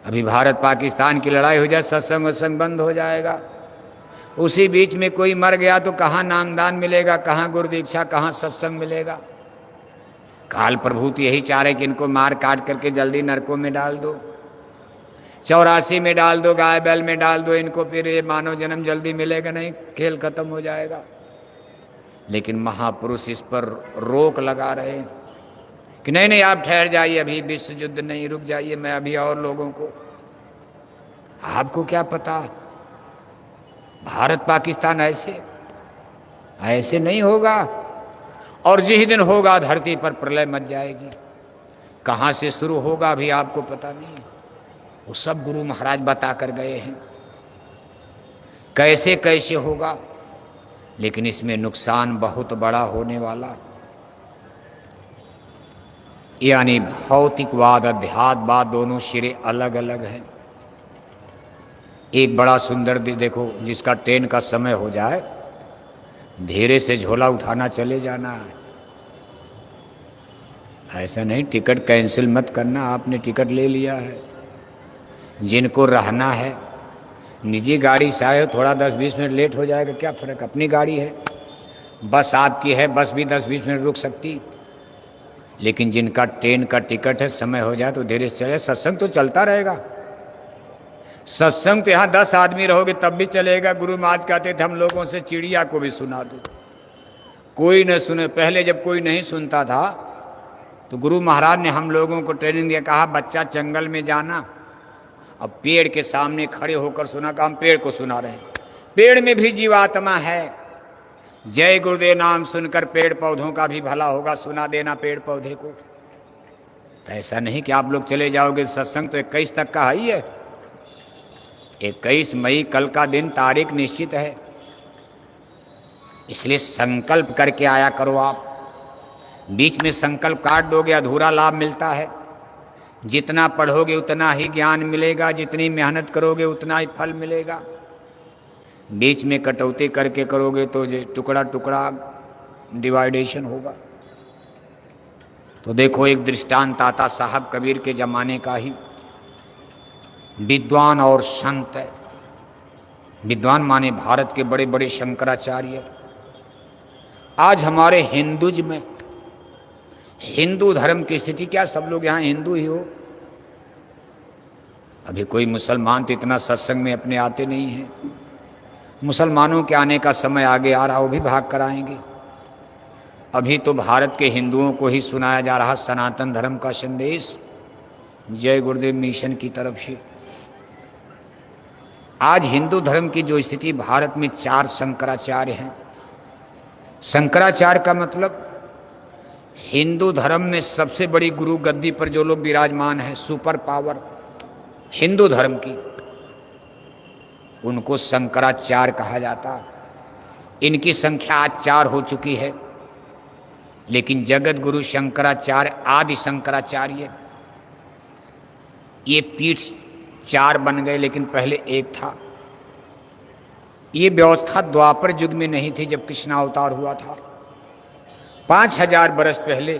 अभी भारत पाकिस्तान की लड़ाई हो जाए, सत्संग वत्संग बंद हो जाएगा। उसी बीच में कोई मर गया तो कहाँ नामदान मिलेगा, कहाँ गुरु दीक्षा, कहाँ सत्संग मिलेगा। काल प्रभु तो यही चाह रहे कि इनको मार काट करके जल्दी नरकों में डाल दो, 84 में डाल दो, गाय बैल में डाल दो इनको, फिर ये मानव जन्म जल्दी मिलेगा नहीं, खेल खत्म हो जाएगा। लेकिन महापुरुष इस पर रोक लगा रहे हैं कि नहीं नहीं, आप ठहर जाइए, अभी विश्व युद्ध नहीं, रुक जाइए, मैं अभी और लोगों को। आपको क्या पता भारत पाकिस्तान ऐसे नहीं होगा, और जिस दिन होगा धरती पर प्रलय मच जाएगी। कहाँ से शुरू होगा अभी आपको पता नहीं, वो सब गुरु महाराज बता कर गए हैं कैसे कैसे होगा। लेकिन इसमें नुकसान बहुत बड़ा होने वाला, यानी भौतिकवाद अध्यात्मवाद दोनों सिरे अलग अलग हैं। एक बड़ा सुंदर देखो, जिसका ट्रेन का समय हो जाए धीरे से झोला उठाना चले जाना है, ऐसा नहीं टिकट कैंसिल मत करना, आपने टिकट ले लिया है। जिनको रहना है निजी गाड़ी से आए, थोड़ा 10-20 मिनट लेट हो जाएगा, क्या फ़र्क, अपनी गाड़ी है, बस आपकी है, बस भी 10-20 मिनट रुक सकती। लेकिन जिनका ट्रेन का टिकट है, समय हो जाए तो धीरे से चले। सत्संग तो चलता रहेगा, सत्संग तो यहाँ 10 आदमी रहोगे तब भी चलेगा। गुरु महाराज कहते थे हम लोगों से चिड़िया को भी सुना दो, कोई न सुने। पहले जब कोई नहीं सुनता था तो गुरु महाराज ने हम लोगों को ट्रेनिंग दिया, कहा बच्चा जंगल में जाना, अब पेड़ के सामने खड़े होकर सुना, कहा हम पेड़ को सुना रहे हैं, पेड़ में भी जीवात्मा है, जय गुरुदेव नाम सुनकर पेड़ पौधों का भी भला होगा, सुना देना पेड़ पौधे को। तो ऐसा नहीं कि आप लोग चले जाओगे। सत्संग तो 21 तक का ही है, 21 मई कल का दिन, तारीख निश्चित है, इसलिए संकल्प करके आया करो। आप बीच में संकल्प काट दोगे, अधूरा लाभ मिलता है। जितना पढ़ोगे उतना ही ज्ञान मिलेगा, जितनी मेहनत करोगे उतना ही फल मिलेगा। बीच में कटौती करके करोगे तो टुकड़ा टुकड़ा डिवाइडेशन होगा। तो देखो, एक दृष्टांत आता साहब कबीर के जमाने का ही। विद्वान और संत है। विद्वान माने भारत के बड़े बड़े शंकराचार्य। आज हमारे हिंदुज में, हिंदू धर्म की स्थिति क्या, सब लोग यहाँ हिंदू ही हो। अभी कोई मुसलमान तो इतना सत्संग में अपने आते नहीं हैं। मुसलमानों के आने का समय आगे आ रहा, वो भी भाग कर आएंगे। अभी तो भारत के हिंदुओं को ही सुनाया जा रहा सनातन धर्म का संदेश, जय गुरुदेव मिशन की तरफ से। आज हिंदू धर्म की जो स्थिति, भारत में 4 शंकराचार्य हैं। शंकराचार्य का मतलब हिंदू धर्म में सबसे बड़ी गुरु गद्दी पर जो लोग विराजमान हैं, सुपर पावर हिंदू धर्म की, उनको शंकराचार्य कहा जाता। इनकी संख्या आज 4 हो चुकी है। लेकिन जगत गुरु शंकराचार्य, आदि शंकराचार्य, ये पीठ 4 बन गए, लेकिन पहले एक था। ये व्यवस्था द्वापर युग में नहीं थी, जब कृष्णावतार हुआ था 5000 बरस पहले,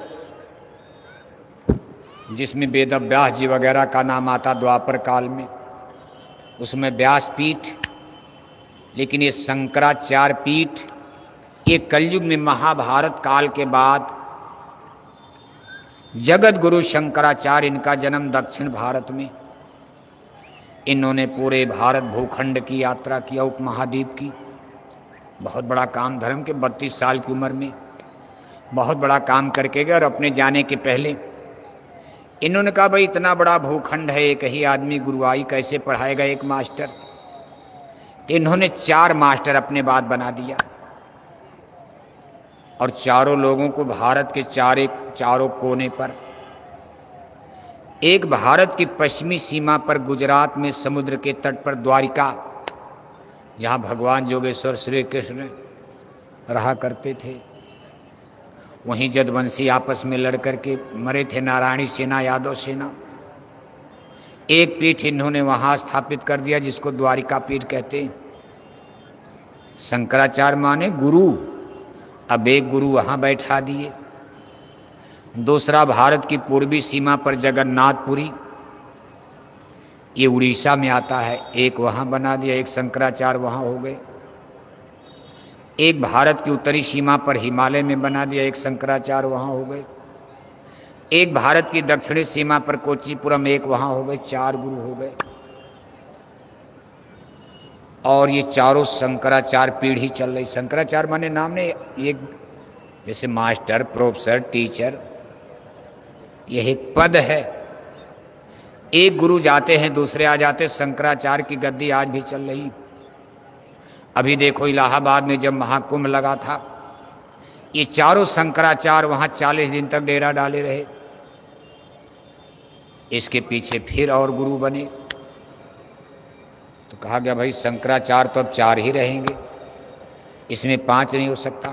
जिसमें वेद व्यास जी वगैरह का नाम आता द्वापर काल में, उसमें व्यास पीठ। लेकिन ये शंकराचार्य पीठ ये कलयुग में महाभारत काल के बाद जगत गुरु शंकराचार्य, इनका जन्म दक्षिण भारत में। इन्होंने पूरे भारत भूखंड की यात्रा किया, उपमहाद्वीप की। बहुत बड़ा काम, धर्म के 32 साल की उम्र में बहुत बड़ा काम करके गए। और अपने जाने के पहले इन्होंने कहा, भाई इतना बड़ा भूखंड है, एक ही आदमी गुरुआई कैसे पढ़ाएगा, एक मास्टर। इन्होंने 4 मास्टर अपने बाद बना दिया, और चारों लोगों को भारत के चारों कोने पर, एक भारत की पश्चिमी सीमा पर गुजरात में समुद्र के तट पर द्वारिका, जहाँ भगवान योगेश्वर श्री कृष्ण रहा करते थे, वहीं जदवंशी आपस में लड़ करके मरे थे, नारायणी सेना, यादव सेना। एक पीठ इन्होंने वहाँ स्थापित कर दिया, जिसको द्वारिका पीठ कहते हैं। शंकराचार्य माने गुरु, अब एक गुरु वहाँ बैठा दिए। दूसरा भारत की पूर्वी सीमा पर जगन्नाथपुरी, ये उड़ीसा में आता है, एक वहाँ बना दिया, एक शंकराचार्य वहाँ हो गए। एक भारत की उत्तरी सीमा पर हिमालय में बना दिया, एक शंकराचार्य वहाँ हो गए। एक भारत की दक्षिणी सीमा पर कोच्चिपुरम, एक वहाँ हो गए। 4 गुरु हो गए। और ये चारों शंकराचार्य पीढ़ी चल रही। शंकराचार्य माने नाम ने एक, जैसे मास्टर, प्रोफेसर, टीचर, यह एक पद है। एक गुरु जाते हैं, दूसरे आ जाते। शंकराचार्य की गद्दी आज भी चल रही। अभी देखो, इलाहाबाद में जब महाकुंभ लगा था, ये चारों शंकराचार्य वहाँ 40 दिन तक डेरा डाले रहे। इसके पीछे फिर और गुरु बने, तो कहा गया भाई शंकराचार्य तो अब 4 ही रहेंगे, इसमें 5 नहीं हो सकता।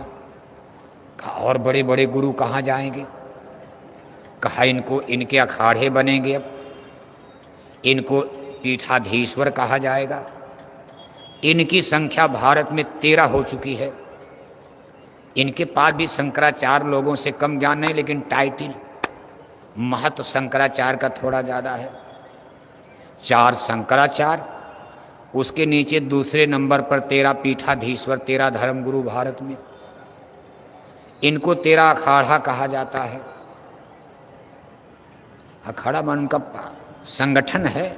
कहा और बड़े बड़े गुरु कहाँ जाएंगे? कहा इनको, इनके अखाड़े बनेंगे, अब इनको पीठाधीश्वर कहा जाएगा। इनकी संख्या भारत में 13 हो चुकी है। इनके पास भी शंकराचार्य लोगों से कम ज्ञान नहीं, लेकिन टाइटिल, महत्व शंकराचार्य का थोड़ा ज़्यादा है। 4 शंकराचार्य, उसके नीचे दूसरे नंबर पर 13 पीठाधीश्वर, 13 धर्मगुरु भारत में। इनको 13 अखाड़ा कहा जाता है। अखाड़ा मान उनका संगठन है,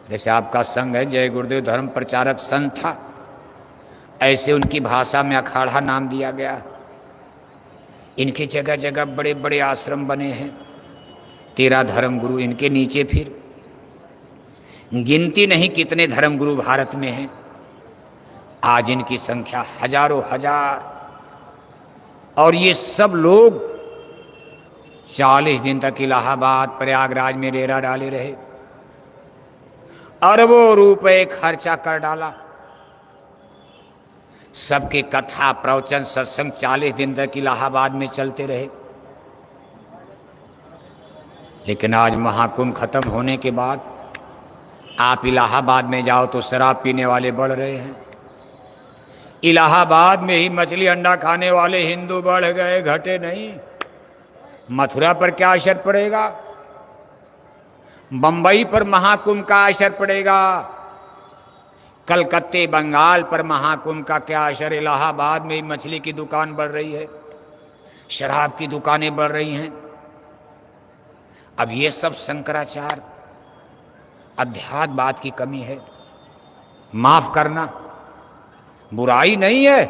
जैसे आपका संघ है जय गुरुदेव धर्म प्रचारक संस्था, ऐसे उनकी भाषा में अखाड़ा नाम दिया गया। इनकी जगह जगह बड़े बड़े आश्रम बने हैं। 13 धर्मगुरु, इनके नीचे फिर गिनती नहीं कितने धर्मगुरु भारत में हैं। आज इनकी संख्या हजारों हजार, और ये सब लोग 40 दिन तक इलाहाबाद, प्रयागराज में डेरा डाले रहे। अरबों रुपए खर्चा कर डाला। सबके कथा, प्रवचन, सत्संग 40 दिन तक इलाहाबाद में चलते रहे। लेकिन आज महाकुंभ खत्म होने के बाद आप इलाहाबाद में जाओ तो शराब पीने वाले बढ़ रहे हैं। इलाहाबाद में ही मछली अंडा खाने वाले हिंदू बढ़ गए, घटे नहीं। मथुरा पर क्या असर पड़ेगा? बंबई पर महाकुंभ का असर पड़ेगा। कलकत्ते बंगाल पर महाकुंभ का क्या असर? इलाहाबाद में ही मछली की दुकान बढ़ रही है, शराब की दुकानें बढ़ रही हैं। अब ये सब शंकराचार्य अध्यात्मवाद की कमी है। माफ करना, बुराई नहीं है।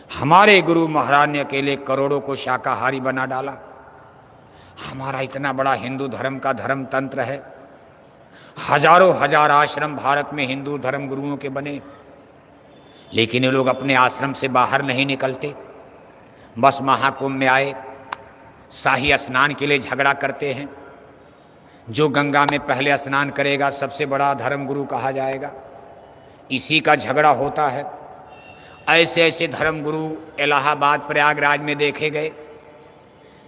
हमारे गुरु महाराज ने अकेले करोड़ों को शाकाहारी बना डाला। हमारा इतना बड़ा हिंदू धर्म का धर्म तंत्र है, हजारों हजार आश्रम भारत में हिंदू धर्म गुरुओं के बने, लेकिन ये लोग अपने आश्रम से बाहर नहीं निकलते। बस महाकुंभ में आए, शाही स्नान के लिए झगड़ा करते हैं। जो गंगा में पहले स्नान करेगा सबसे बड़ा धर्म गुरु कहा जाएगा। इसी का झगड़ा होता है। ऐसे ऐसे धर्म गुरु इलाहाबाद प्रयागराज में देखे गए,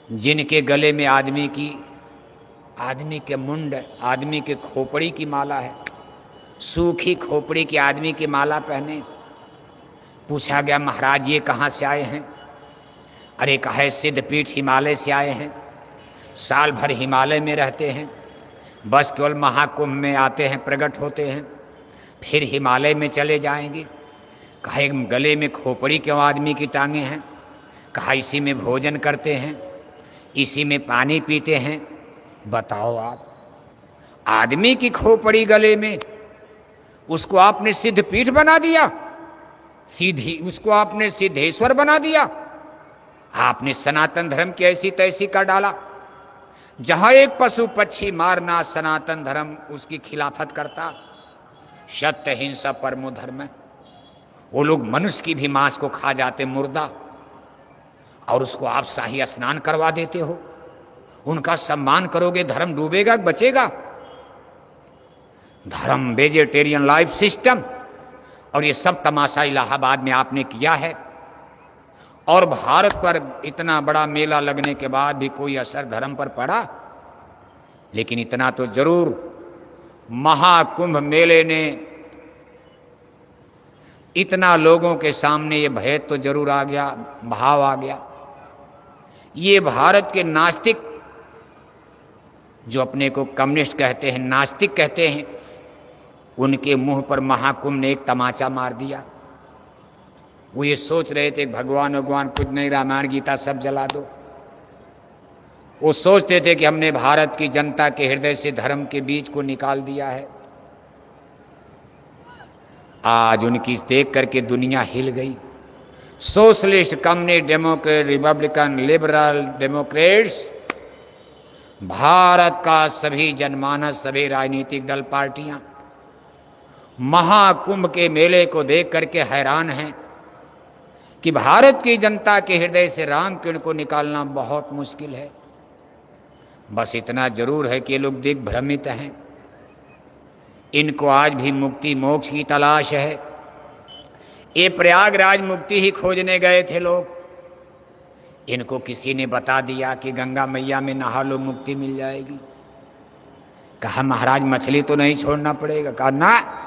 जिनके गले में आदमी के मुंड, आदमी के खोपड़ी की माला है, सूखी खोपड़ी की आदमी की माला पहने। पूछा गया महाराज ये कहाँ से आए हैं? अरे कहे सिद्धपीठ हिमालय से आए हैं, साल भर हिमालय में रहते हैं, बस केवल महाकुंभ में आते हैं, प्रकट होते हैं, फिर हिमालय में चले जाएंगे। कहा गले में खोपड़ी क्यों आदमी की टांगे हैं? कहा इसी में भोजन करते हैं, इसी में पानी पीते हैं। बताओ आप, आदमी की खोपड़ी गले में, उसको आपने सिद्धपीठ बना दिया, सीधी उसको आपने सिद्धेश्वर बना दिया। आपने सनातन धर्म की ऐसी तैसी कर डाला। जहां एक पशु पक्षी मारना सनातन धर्म उसकी खिलाफत करता। सत्य हिंसा परमो धर्म है। वो लोग मनुष्य की भी मांस को खा जाते, मुर्दा, और उसको आप शाही स्नान करवा देते हो। उनका सम्मान करोगे, धर्म डूबेगा बचेगा? धर्म, वेजिटेरियन लाइफ सिस्टम, और ये सब तमाशा इलाहाबाद में आपने किया है। और भारत पर इतना बड़ा मेला लगने के बाद भी कोई असर धर्म पर पड़ा? लेकिन इतना तो जरूर, महाकुंभ मेले ने इतना लोगों के सामने ये भेद तो जरूर आ गया, भाव आ गया। ये भारत के नास्तिक, जो अपने को कम्युनिस्ट कहते हैं, नास्तिक कहते हैं, उनके मुंह पर महाकुंभ ने एक तमाचा मार दिया। वो ये सोच रहे थे भगवान कुछ नहीं, रामायण गीता सब जला दो। वो सोचते थे कि हमने भारत की जनता के हृदय से धर्म के बीज को निकाल दिया है। आज उनकी देख करके दुनिया हिल गई। Socialist, communist, Democrat, Republican, liberal, Democrats, Bharat का सभी जनमानस, सभी राजनीतिक दल, पार्टियां महाकुंभ के मेले को देख करके हैरान हैं कि भारत की जनता के हृदय से राम किरण को निकालना बहुत मुश्किल है। बस इतना जरूर है कि ये लोग दिग्भ्रमित हैं। इनको आज भी मुक्ति मोक्ष की तलाश है। ये प्रयागराज मुक्ति ही खोजने गए थे लोग। इनको किसी ने बता दिया कि गंगा मैया में नहा लो मुक्ति मिल जाएगी। कहा महाराज मछली तो नहीं छोड़ना पड़ेगा? कहा ना,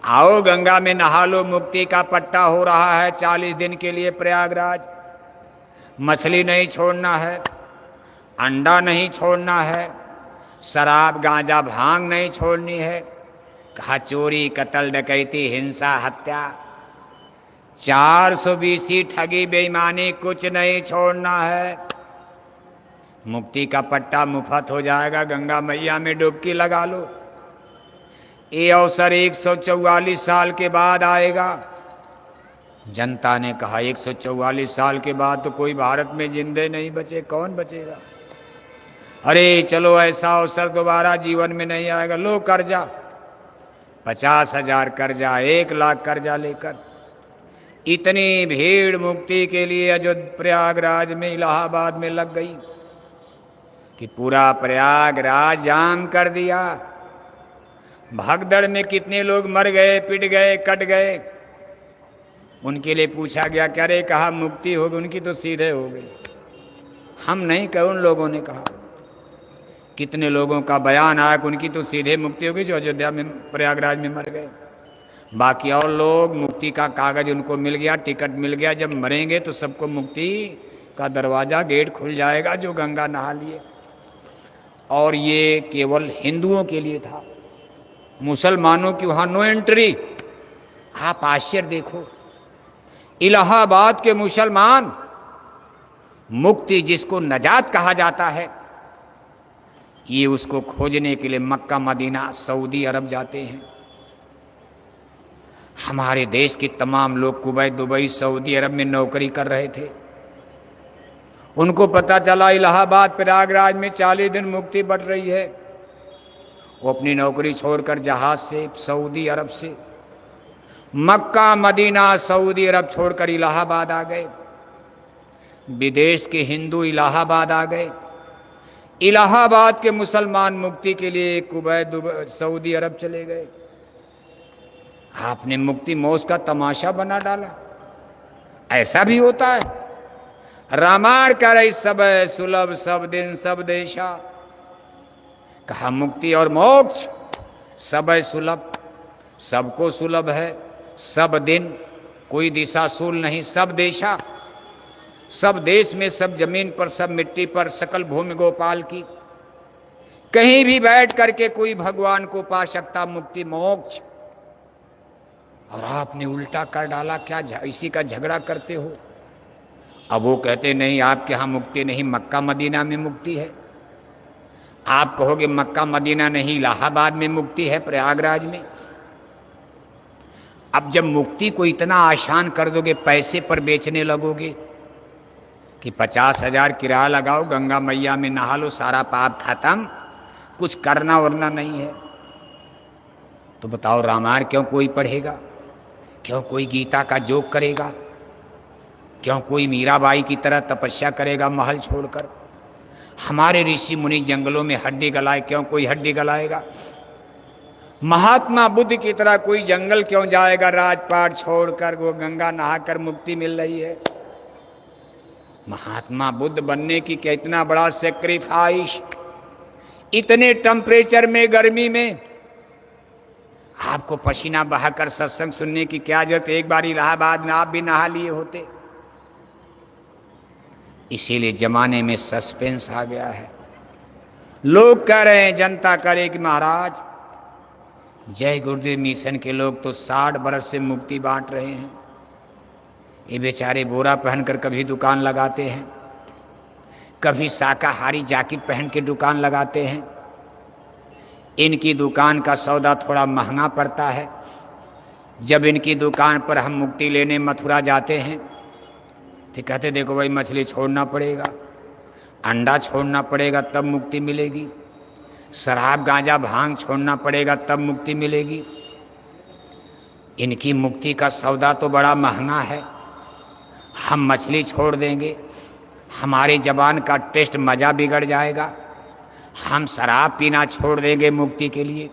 आओ गंगा में नहा लो, मुक्ति का पट्टा हो रहा है 40 दिन के लिए प्रयागराज। मछली नहीं छोड़ना है, अंडा नहीं छोड़ना है, शराब गांजा भांग नहीं छोड़नी है। कहा चोरी कत्ल डकैती हिंसा हत्या 420 ठगी बेईमानी कुछ नहीं छोड़ना है। मुक्ति का पट्टा मुफ्त हो जाएगा, गंगा मैया में डुबकी लगा लो। ये अवसर 144 साल के बाद आएगा। जनता ने कहा 144 साल के बाद तो कोई भारत में जिंदे नहीं बचे, कौन बचेगा? अरे चलो ऐसा अवसर दोबारा जीवन में नहीं आएगा। लो कर्जा, 50,000 कर्जा, 1 लाख कर्जा लेकर इतनी भीड़ मुक्ति के लिए अयोध्या प्रयागराज में, इलाहाबाद में लग गई कि पूरा प्रयागराज जाम कर दिया। भगदड़ में कितने लोग मर गए, पिट गए, कट गए। उनके लिए पूछा गया क्या रे? कहा मुक्ति होगी उनकी तो सीधे हो गई। हम नहीं कहे, उन लोगों ने कहा। कितने लोगों का बयान आया कि उनकी तो सीधे मुक्ति होगी जो अयोध्या में प्रयागराज में मर गए। बाकी और लोग मुक्ति का कागज उनको मिल गया, टिकट मिल गया, जब मरेंगे तो सबको मुक्ति का दरवाजा गेट खुल जाएगा जो गंगा नहा लिए। और ये केवल हिंदुओं के लिए था, मुसलमानों की वहां नो एंट्री। आप आश्चर्य देखो, इलाहाबाद के मुसलमान मुक्ति जिसको नजात कहा जाता है, ये उसको खोजने के लिए मक्का मदीना सऊदी अरब जाते हैं। हमारे देश के तमाम लोग कुवैत दुबई सऊदी अरब में नौकरी कर रहे थे, उनको पता चला इलाहाबाद प्रयागराज में 40 दिन मुक्ति बढ़ रही है, वो अपनी नौकरी छोड़कर जहाज से सऊदी अरब से मक्का मदीना सऊदी अरब छोड़कर इलाहाबाद आ गए। विदेश के हिंदू इलाहाबाद आ गए, इलाहाबाद के मुसलमान मुक्ति के लिए कुवैत दुबई सऊदी अरब चले गए। आपने मुक्ति मौज का तमाशा बना डाला। ऐसा भी होता है। रामायण कह रही सब सुलभ सब दिन सब देशा, कहा मुक्ति और मोक्ष सब सुलभ, सबको सुलभ है। सब दिन कोई दिशा सूल नहीं, सब देशा, सब देश में, सब जमीन पर, सब मिट्टी पर, सकल भूमि गोपाल की, कहीं भी बैठ करके कोई भगवान को पा सकता मुक्ति मोक्ष। और आपने उल्टा कर डाला, क्या इसी का झगड़ा करते हो। अब वो कहते नहीं आपके यहाँ मुक्ति नहीं, मक्का मदीना में मुक्ति है। आप कहोगे मक्का मदीना नहीं, इलाहाबाद में मुक्ति है, प्रयागराज में। अब जब मुक्ति को इतना आसान कर दोगे, पैसे पर बेचने लगोगे कि 50,000 किराया लगाओ, गंगा मैया में नहा लो, सारा पाप खत्म, कुछ करना वरना नहीं है, तो बताओ रामायण क्यों कोई पढ़ेगा, क्यों कोई गीता का जोग करेगा, क्यों कोई मीराबाई की तरह तपस्या करेगा महल छोड़कर। हमारे ऋषि मुनि जंगलों में हड्डी गलाए, क्यों कोई हड्डी गलाएगा। महात्मा बुद्ध की तरह कोई जंगल क्यों जाएगा राजपाट छोड़कर, वो गंगा नहाकर मुक्ति मिल रही है। महात्मा बुद्ध बनने की कितना बड़ा सेक्रीफाइस, इतने टेम्परेचर में, गर्मी में आपको पसीना बहाकर सत्संग सुनने की क्या जरूरत। एक बार इलाहाबाद में आप भी नहा लिए होते। इसीलिए जमाने में सस्पेंस आ गया है। लोग कह रहे हैं, जनता करे कि महाराज जय गुरुदेव मिशन के लोग तो 60 बरस से मुक्ति बांट रहे हैं, ये बेचारे बोरा पहनकर कभी दुकान लगाते हैं, कभी शाकाहारी जैकेट पहन के दुकान लगाते हैं। इनकी दुकान का सौदा थोड़ा महंगा पड़ता है। जब इनकी दुकान पर हम मुक्ति लेने मथुरा जाते हैं तो कहते देखो भाई मछली छोड़ना पड़ेगा, अंडा छोड़ना पड़ेगा तब मुक्ति मिलेगी, शराब गांजा भांग छोड़ना पड़ेगा तब मुक्ति मिलेगी। इनकी मुक्ति का सौदा तो बड़ा महंगा है। हम मछली छोड़ देंगे, हमारी जबान का टेस्ट मज़ा बिगड़ जाएगा। हम शराब पीना छोड़ देंगे मुक्ति के लिए,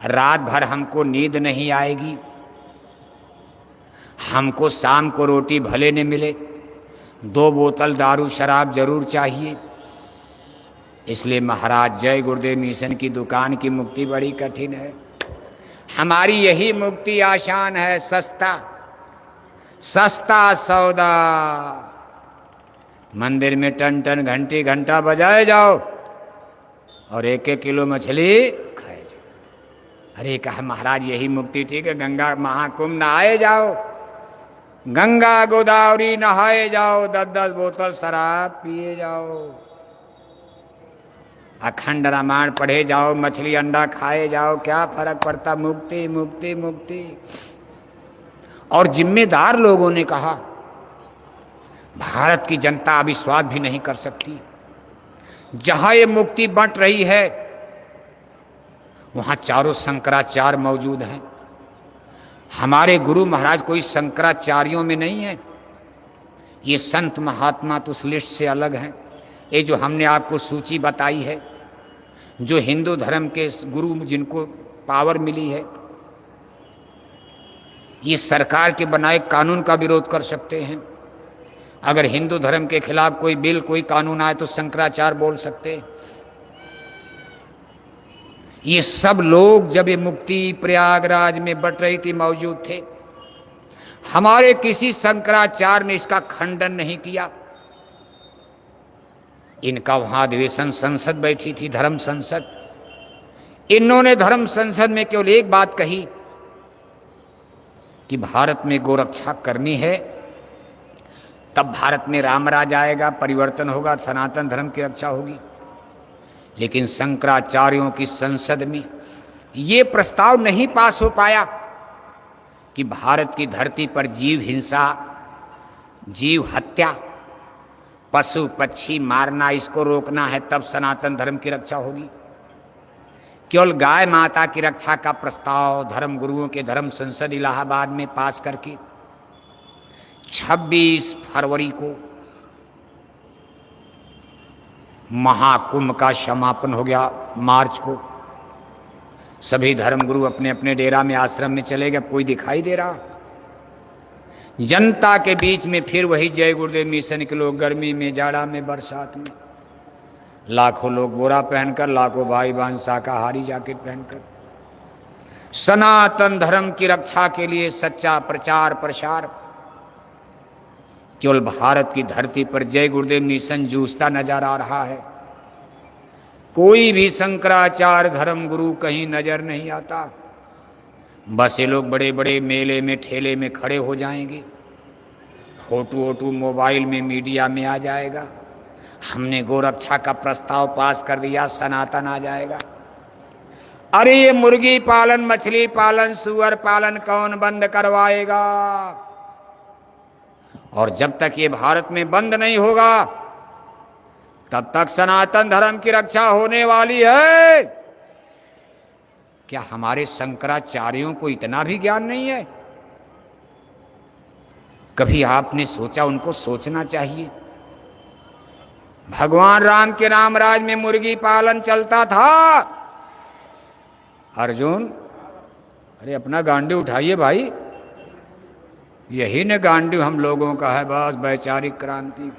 रात भर हमको नींद नहीं आएगी। हमको शाम को रोटी भले न मिले, 2 बोतल दारू शराब जरूर चाहिए। इसलिए महाराज जय गुरुदेव मिशन की दुकान की मुक्ति बड़ी कठिन है। हमारी यही मुक्ति आसान है, सस्ता सस्ता सौदा। मंदिर में टन टन घंटी घंटा बजाए जाओ और 1-1 किलो मछली खाए जाओ। अरे कहा महाराज यही मुक्ति ठीक है, गंगा महाकुंभ नहाए जाओ, गंगा गोदावरी नहाए जाओ, 10-10 बोतल शराब पिए जाओ, अखंड रामायण पढ़े जाओ, मछली अंडा खाए जाओ, क्या फर्क पड़ता। मुक्ति मुक्ति मुक्ति। और जिम्मेदार लोगों ने कहा भारत की जनता अविश्वास भी नहीं कर सकती। जहां ये मुक्ति बंट रही है वहां चारों शंकराचार्य मौजूद हैं। हमारे गुरु महाराज कोई शंकराचार्यों में नहीं है, ये संत महात्मा तो उस लिस्ट से अलग हैं। ये जो हमने आपको सूची बताई है, जो हिंदू धर्म के गुरु जिनको पावर मिली है, ये सरकार के बनाए कानून का विरोध कर सकते हैं। अगर हिंदू धर्म के खिलाफ कोई बिल कोई कानून आए तो शंकराचार्य बोल सकते हैं। ये सब लोग जब ये मुक्ति प्रयागराज में बट रही थी मौजूद थे। हमारे किसी शंकराचार्य ने इसका खंडन नहीं किया। इनका वहां अधिवेशन संसद बैठी थी, धर्म संसद। इन्होंने धर्म संसद में केवल एक बात कही कि भारत में गोरक्षा करनी है, तब भारत में राम राज आएगा, परिवर्तन होगा, सनातन धर्म की रक्षा होगी। लेकिन शंकराचार्यों की संसद में ये प्रस्ताव नहीं पास हो पाया कि भारत की धरती पर जीव हिंसा, जीव हत्या, पशु पक्षी मारना, इसको रोकना है, तब सनातन धर्म की रक्षा होगी। केवल गाय माता की रक्षा का प्रस्ताव धर्म गुरुओं के धर्म संसद इलाहाबाद में पास करके 26 फरवरी को महाकुंभ का समापन हो गया। मार्च को सभी धर्मगुरु अपने अपने डेरा में, आश्रम में चले गए। कोई दिखाई दे रहा? जनता के बीच में फिर वही जय गुरुदेव मिशन के लोग, गर्मी में, जाड़ा में, बरसात में, लाखों लोग बोरा पहनकर, लाखों भाई बहन शाकाहारी जैकेट पहनकर सनातन धर्म की रक्षा के लिए सच्चा प्रचार प्रसार। केवल भारत की धरती पर जय गुरुदेव मिशन जूझता नजर आ रहा है। कोई भी शंकराचार्य धर्म गुरु कहीं नजर नहीं आता। बस ये लोग बड़े बड़े मेले में, ठेले में खड़े हो जाएंगे, फोटो वोटो मोबाइल में, मीडिया में आ जाएगा, हमने गोरक्षा का प्रस्ताव पास कर दिया, सनातन आ जाएगा। अरे ये मुर्गी पालन, मछली पालन, सुअर पालन कौन बंद करवाएगा? और जब तक ये भारत में बंद नहीं होगा तब तक सनातन धर्म की रक्षा होने वाली है। क्या हमारे शंकराचार्यों को इतना भी ज्ञान नहीं है? कभी आपने सोचा? उनको सोचना चाहिए। भगवान राम के रामराज में मुर्गी पालन चलता था। अर्जुन, अरे अपना गांडी उठाइए भाई, यही न गांडी हम लोगों का है। बस वैचारिक क्रांति,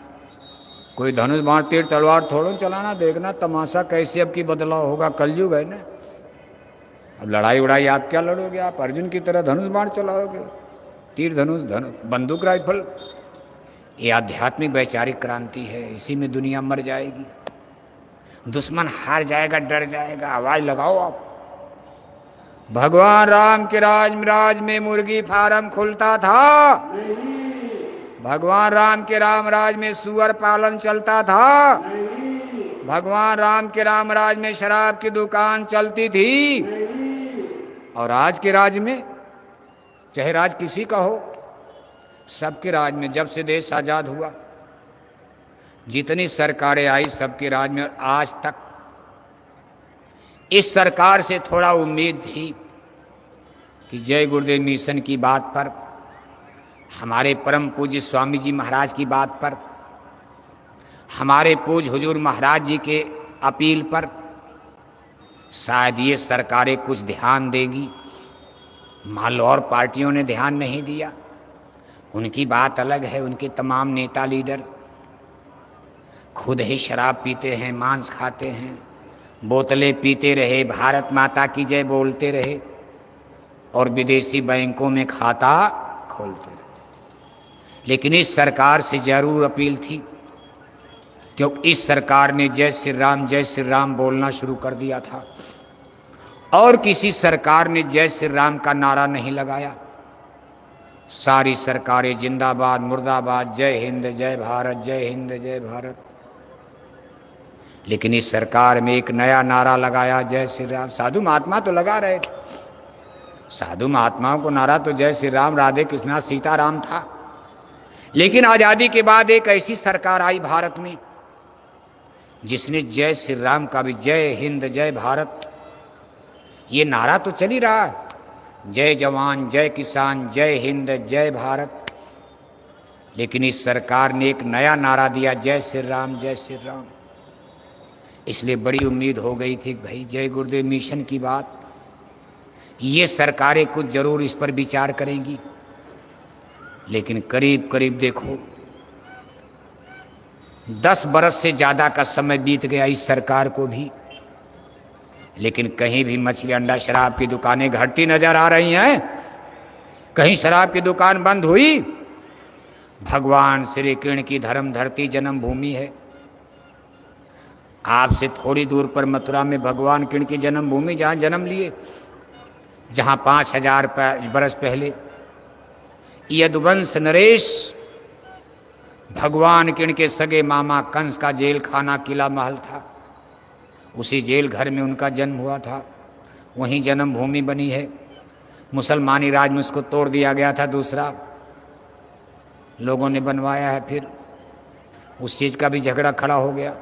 कोई धनुष बाण तीर तलवार थोड़ो चलाना, देखना तमाशा कैसे अब की बदलाव होगा। कलयुग है ना। अब लड़ाई उड़ाई आप क्या लड़ोगे? आप अर्जुन की तरह धनुष बाण चलाओगे, तीर धनुष, बंदूक राइफल। ये आध्यात्मिक वैचारिक क्रांति है। इसी में दुनिया मर जाएगी, दुश्मन हार जाएगा, डर जाएगा। आवाज लगाओ आप। भगवान राम के राज में मुर्गी फार्म खुलता था। भगवान राम के रामराज में सुअर पालन चलता था। भगवान राम के रामराज में शराब की दुकान चलती थी। और आज के राज में, चाहे राज किसी का हो, सबके राज में, जब से देश आजाद हुआ, जितनी सरकारें आई सबके राज में, आज तक इस सरकार से थोड़ा उम्मीद थी कि जय गुरुदेव मिशन की बात पर, हमारे परम पूज्य स्वामी जी महाराज की बात पर, हमारे पूज्य हुजूर महाराज जी के अपील पर शायद ये सरकारें कुछ ध्यान देंगी। मान लो और पार्टियों ने ध्यान नहीं दिया, उनकी बात अलग है। उनके तमाम नेता लीडर खुद ही शराब पीते हैं, मांस खाते हैं, बोतलें पीते रहे, भारत माता की जय बोलते रहे और विदेशी बैंकों में खाता खोलते रहे। लेकिन इस सरकार से जरूर अपील थी, क्योंकि इस सरकार ने जय श्री राम बोलना शुरू कर दिया था। और किसी सरकार ने जय श्री राम का नारा नहीं लगाया। सारी सरकारें जिंदाबाद, मुर्दाबाद, जय हिंद, जय भारत, जय हिंद, जय भारत। लेकिन इस सरकार में एक नया नारा लगाया, जय श्री राम। साधु महात्मा तो लगा रहे थे, साधु महात्माओं को नारा तो जय श्री राम, राधे कृष्णा, सीताराम था। लेकिन आजादी के बाद एक ऐसी सरकार आई भारत में जिसने जय श्री राम का भी, जय हिंद, जय भारत, ये नारा तो चल ही रहा है। जय जवान, जय किसान, जय हिंद, जय भारत। लेकिन इस सरकार ने एक नया नारा दिया, जय श्री राम, जय श्री राम। इसलिए बड़ी उम्मीद हो गई थी भाई जय गुरुदेव मिशन की बात, ये सरकारें कुछ जरूर इस पर विचार करेंगी। लेकिन करीब करीब देखो 10 बरस से ज़्यादा का समय बीत गया इस सरकार को भी, लेकिन कहीं भी मछली अंडा शराब की दुकानें घटती नजर आ रही हैं? कहीं शराब की दुकान बंद हुई? भगवान श्री कृष्ण की धर्म धरती जन्म भूमि है। आपसे थोड़ी दूर पर मथुरा में भगवान कृष्ण की जन्म भूमि, जहां जन्म लिए, जहां 5000 बरस पहले यदुवंश नरेश भगवान कृष्ण के सगे मामा कंस का जेल खाना किला महल था, उसी जेल घर में उनका जन्म हुआ था। वहीं जन्म भूमि बनी है। मुसलमानी राज में उसको तोड़ दिया गया था, दूसरा लोगों ने बनवाया है, फिर उस चीज का भी झगड़ा खड़ा हो गया।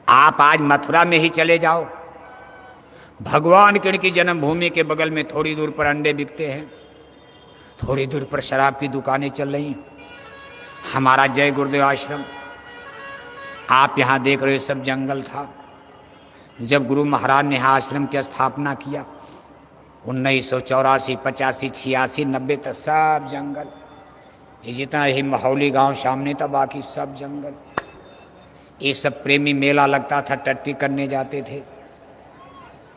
आप आज मथुरा में ही चले जाओ, भगवान कृष्ण की जन्मभूमि के बगल में थोड़ी दूर पर अंडे बिकते हैं, थोड़ी दूर पर शराब की दुकानें चल रही। हमारा जय गुरुदेव आश्रम आप यहाँ देख रहे हो, सब जंगल था। जब गुरु महाराज ने यहाँ आश्रम की स्थापना किया 1984, 85, 86, 90 तक सब जंगल। ये जितना ही माहौली गांव सामने था, बाकी सब जंगल। ये सब प्रेमी मेला लगता था, टट्टी करने जाते थे।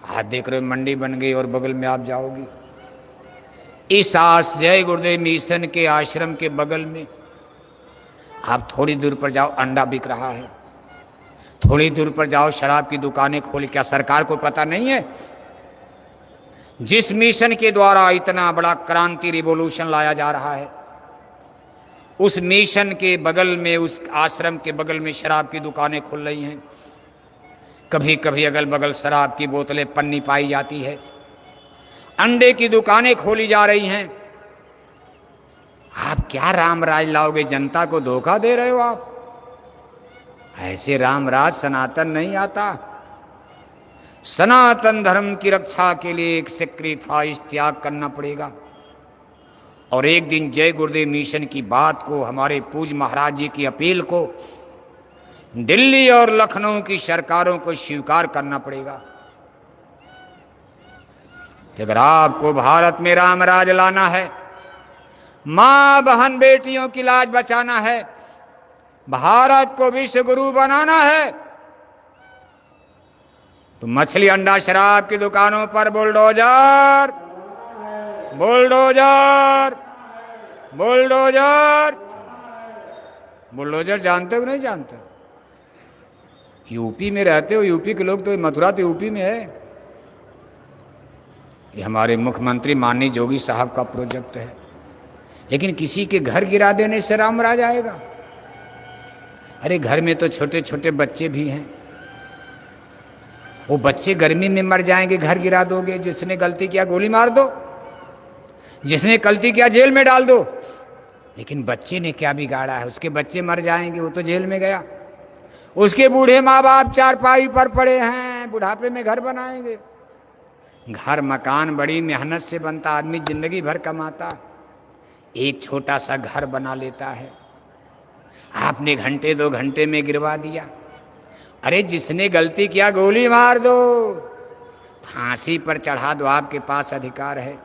आज देख रहे हो मंडी बन गई और बगल में आप जाओगी। इस जय गुरुदेव मिशन के आश्रम के बगल में आप थोड़ी दूर पर जाओ, अंडा बिक रहा है। थोड़ी दूर पर जाओ, शराब की दुकानें खोली। क्या सरकार को पता नहीं है? जिस मिशन के द्वारा इतना बड़ा क्रांति रिवॉल्यूशन लाया जा रहा है, उस मिशन के बगल में, उस आश्रम के बगल में शराब की दुकानें खुल रही हैं। कभी कभी अगल बगल शराब की बोतलें पन्नी पाई जाती है। अंडे की दुकानें खोली जा रही हैं। आप क्या रामराज लाओगे? जनता को धोखा दे रहे हो आप। ऐसे रामराज सनातन नहीं आता। सनातन धर्म की रक्षा के लिए एक सेक्रीफाइस, त्याग करना पड़ेगा। और एक दिन जय गुरुदेव मिशन की बात को, हमारे पूज्य महाराज जी की अपील को दिल्ली और लखनऊ की सरकारों को स्वीकार करना पड़ेगा कि अगर आपको भारत में रामराज लाना है, मां बहन बेटियों की लाज बचाना है, भारत को विश्व गुरु बनाना है, तो मछली अंडा शराब की दुकानों पर बुलडोजर, बुलडोजर, बुलडोजर। बुलडोजर जानते हो नहीं जानते? यूपी में रहते हो, यूपी के लोग। तो मथुरा तो यूपी में है। ये हमारे मुख्यमंत्री माननीय योगी साहब का प्रोजेक्ट है। लेकिन किसी के घर गिरा देने से रामराज आएगा? अरे घर में तो छोटे छोटे बच्चे भी हैं। वो बच्चे गर्मी में मर जाएंगे, घर गिरा दोगे। जिसने गलती किया गोली मार दो, जिसने गलती किया जेल में डाल दो। लेकिन बच्चे ने क्या बिगाड़ा है? उसके बच्चे मर जाएंगे, वो तो जेल में गया। उसके बूढ़े माँ बाप चारपाई पर पड़े हैं, बुढ़ापे में घर बनाएंगे। घर मकान बड़ी मेहनत से बनता, आदमी जिंदगी भर कमाता, एक छोटा सा घर बना लेता है। आपने घंटे 2 घंटे में गिरवा दिया। अरे जिसने गलती किया गोली मार दो, फांसी पर चढ़ा दो, आपके पास अधिकार है।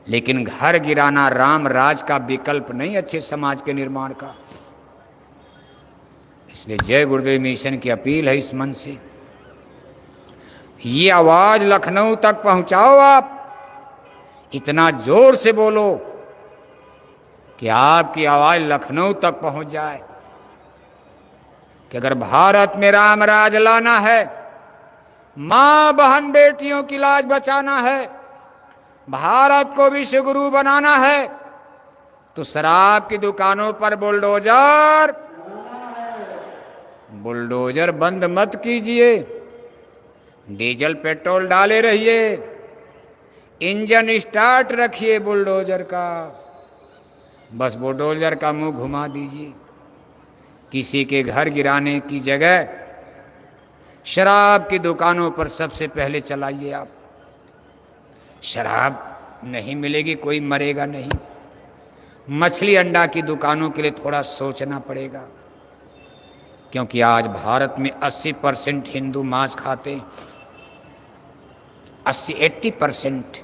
लेकिन घर गिराना राम राज का विकल्प नहीं, अच्छे समाज के निर्माण का। इसलिए जय गुरुदेव मिशन की अपील है इस मन से, ये आवाज लखनऊ तक पहुंचाओ। आप इतना जोर से बोलो कि आपकी आवाज लखनऊ तक पहुंच जाए कि अगर भारत में राम राज लाना है, मां बहन बेटियों की लाज बचाना है, भारत को विश्व गुरु बनाना है, तो शराब की दुकानों पर बुलडोजर, बुलडोजर बंद मत कीजिए। डीजल पेट्रोल डाले रहिए, इंजन स्टार्ट रखिए बुलडोजर का। बस बुलडोजर का मुंह घुमा दीजिए। किसी के घर गिराने की जगह शराब की दुकानों पर सबसे पहले चलाइए आप। शराब नहीं मिलेगी, कोई मरेगा नहीं। मछली अंडा की दुकानों के लिए थोड़ा सोचना पड़ेगा, क्योंकि आज भारत में 80% हिंदू मांस खाते हैं। 80%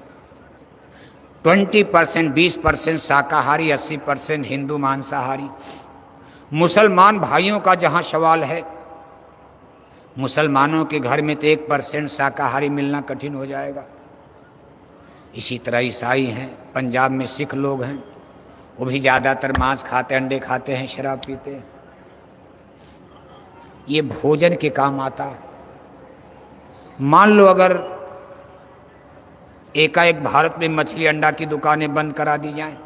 20% 20% शाकाहारी, 80% हिंदू मांसाहारी। मुसलमान भाइयों का जहां सवाल है, मुसलमानों के घर में तो 1% शाकाहारी मिलना कठिन हो जाएगा। इसी तरह ईसाई हैं, पंजाब में सिख लोग हैं, वो भी ज़्यादातर मांस खाते, अंडे खाते हैं, शराब पीते हैं। ये भोजन के काम आता है। मान लो अगर एकाएक भारत में मछली अंडा की दुकानें बंद करा दी जाएं,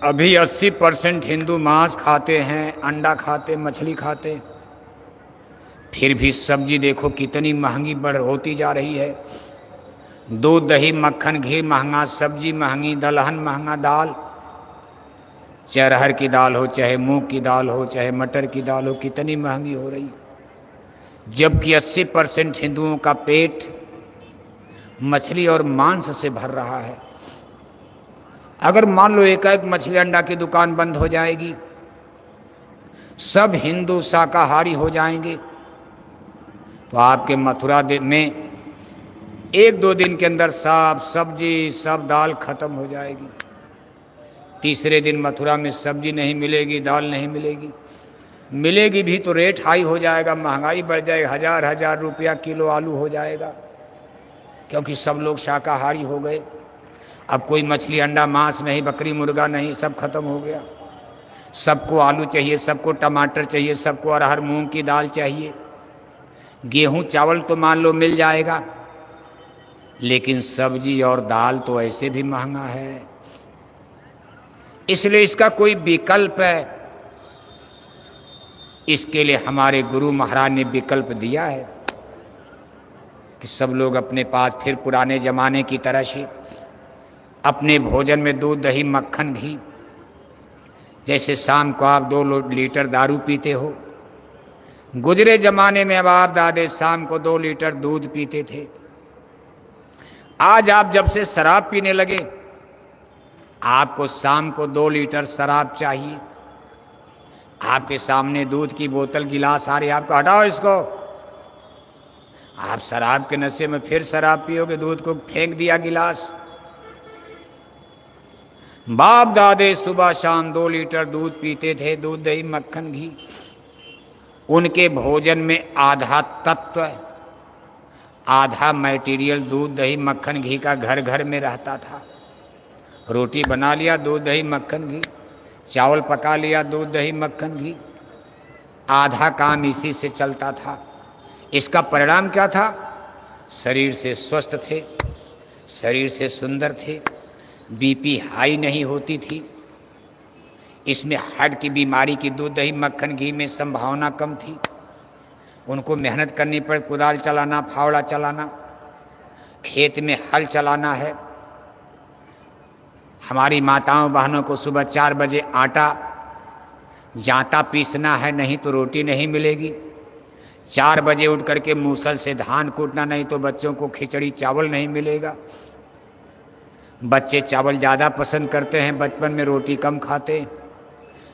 अभी 80% हिंदू मांस खाते हैं, अंडा खाते, मछली खाते, फिर भी सब्जी देखो कितनी महंगी बढ़ होती जा रही है। दूध, दही, मक्खन, घी महंगा, सब्जी महंगी, दलहन महंगा, दाल, चाहे अरहर की दाल हो, चाहे मूंग की दाल हो, चाहे मटर की दाल हो, कितनी महंगी हो रही। जबकि 80% हिंदुओं का पेट मछली और मांस से भर रहा है। अगर मान लो एकाएक मछली अंडा की दुकान बंद हो जाएगी, सब हिंदू शाकाहारी हो जाएंगे, तो आपके मथुरा में 1-2 दिन के अंदर सब सब्जी, सब दाल खत्म हो जाएगी। तीसरे दिन मथुरा में सब्जी नहीं मिलेगी, दाल नहीं मिलेगी, मिलेगी भी तो रेट हाई हो जाएगा, महंगाई बढ़ जाएगी, 1000 रुपया किलो आलू हो जाएगा, क्योंकि सब लोग शाकाहारी हो गए। अब कोई मछली, अंडा, मांस नहीं, बकरी, मुर्गा नहीं, सब खत्म हो गया। सबको आलू चाहिए, सबको टमाटर चाहिए, सबको अरहर मूंग की दाल चाहिए। गेहूं चावल तो मान लो मिल जाएगा, लेकिन सब्जी और दाल तो ऐसे भी महंगा है। इसलिए इसका कोई विकल्प है। इसके लिए हमारे गुरु महाराज ने विकल्प दिया है कि सब लोग अपने पास फिर पुराने जमाने की तरह से अपने भोजन में दूध, दही, मक्खन, घी, जैसे शाम को आप 2 लीटर दारू पीते हो, गुजरे जमाने में अब आप दादे शाम को 2 लीटर दूध पीते थे। आज आप जब से शराब पीने लगे, आपको शाम को 2 लीटर शराब चाहिए। आपके सामने दूध की बोतल, गिलास आ रही, आपको हटाओ इसको। आप शराब के नशे में फिर शराब पियोगे, दूध को फेंक दिया गिलास। बाप दादे सुबह शाम 2 लीटर दूध पीते थे, दूध, दही, मक्खन, घी। उनके भोजन में आधा तत्व, आधा मटेरियल दूध, दही, मक्खन, घी का घर घर में रहता था। रोटी बना लिया, दूध, दही, मक्खन, घी, चावल पका लिया, दूध, दही, मक्खन, घी, आधा काम इसी से चलता था। इसका परिणाम क्या था? शरीर से स्वस्थ थे, शरीर से सुंदर थे, बीपी हाई नहीं होती थी, इसमें हार्ट की बीमारी की दूध, दही, मक्खन, घी में संभावना कम थी। उनको मेहनत करनी पड़, कुदाल चलाना, फावड़ा चलाना, खेत में हल चलाना है। हमारी माताओं बहनों को सुबह 4 बजे आटा जाता पीसना है, नहीं तो रोटी नहीं मिलेगी। 4 बजे उठ करके मूसल से धान कूटना, नहीं तो बच्चों को खिचड़ी चावल नहीं मिलेगा। बच्चे चावल ज़्यादा पसंद करते हैं, बचपन में रोटी कम खाते हैं।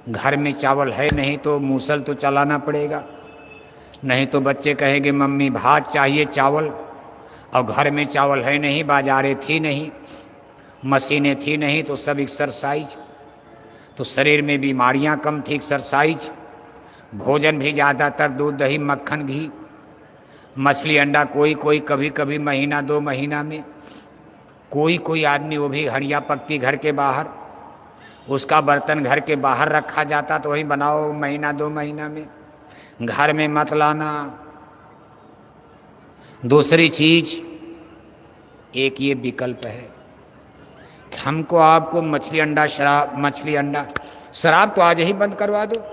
घर में चावल है नहीं तो मूसल तो चलाना पड़ेगा, नहीं तो बच्चे कहेंगे मम्मी भात चाहिए, चावल, और घर में चावल है नहीं, बाजारें थी नहीं, मशीनें थी नहीं, तो सब एक्सरसाइज, तो शरीर में बीमारियां कम थी, एक्सरसाइज, भोजन भी ज़्यादातर दूध, दही, मक्खन, घी, मछली, अंडा कोई कोई कभी कभी महीना 2 महीना में, कोई कोई आदमी वो भी हंडिया पकती घर के बाहर, उसका बर्तन घर के बाहर रखा जाता तो वही बनाओ महीना 2 महीना में, घर में मत लाना। दूसरी चीज, एक ये विकल्प है कि हमको आपको मछली अंडा शराब, मछली अंडा शराब तो आज ही बंद करवा दो,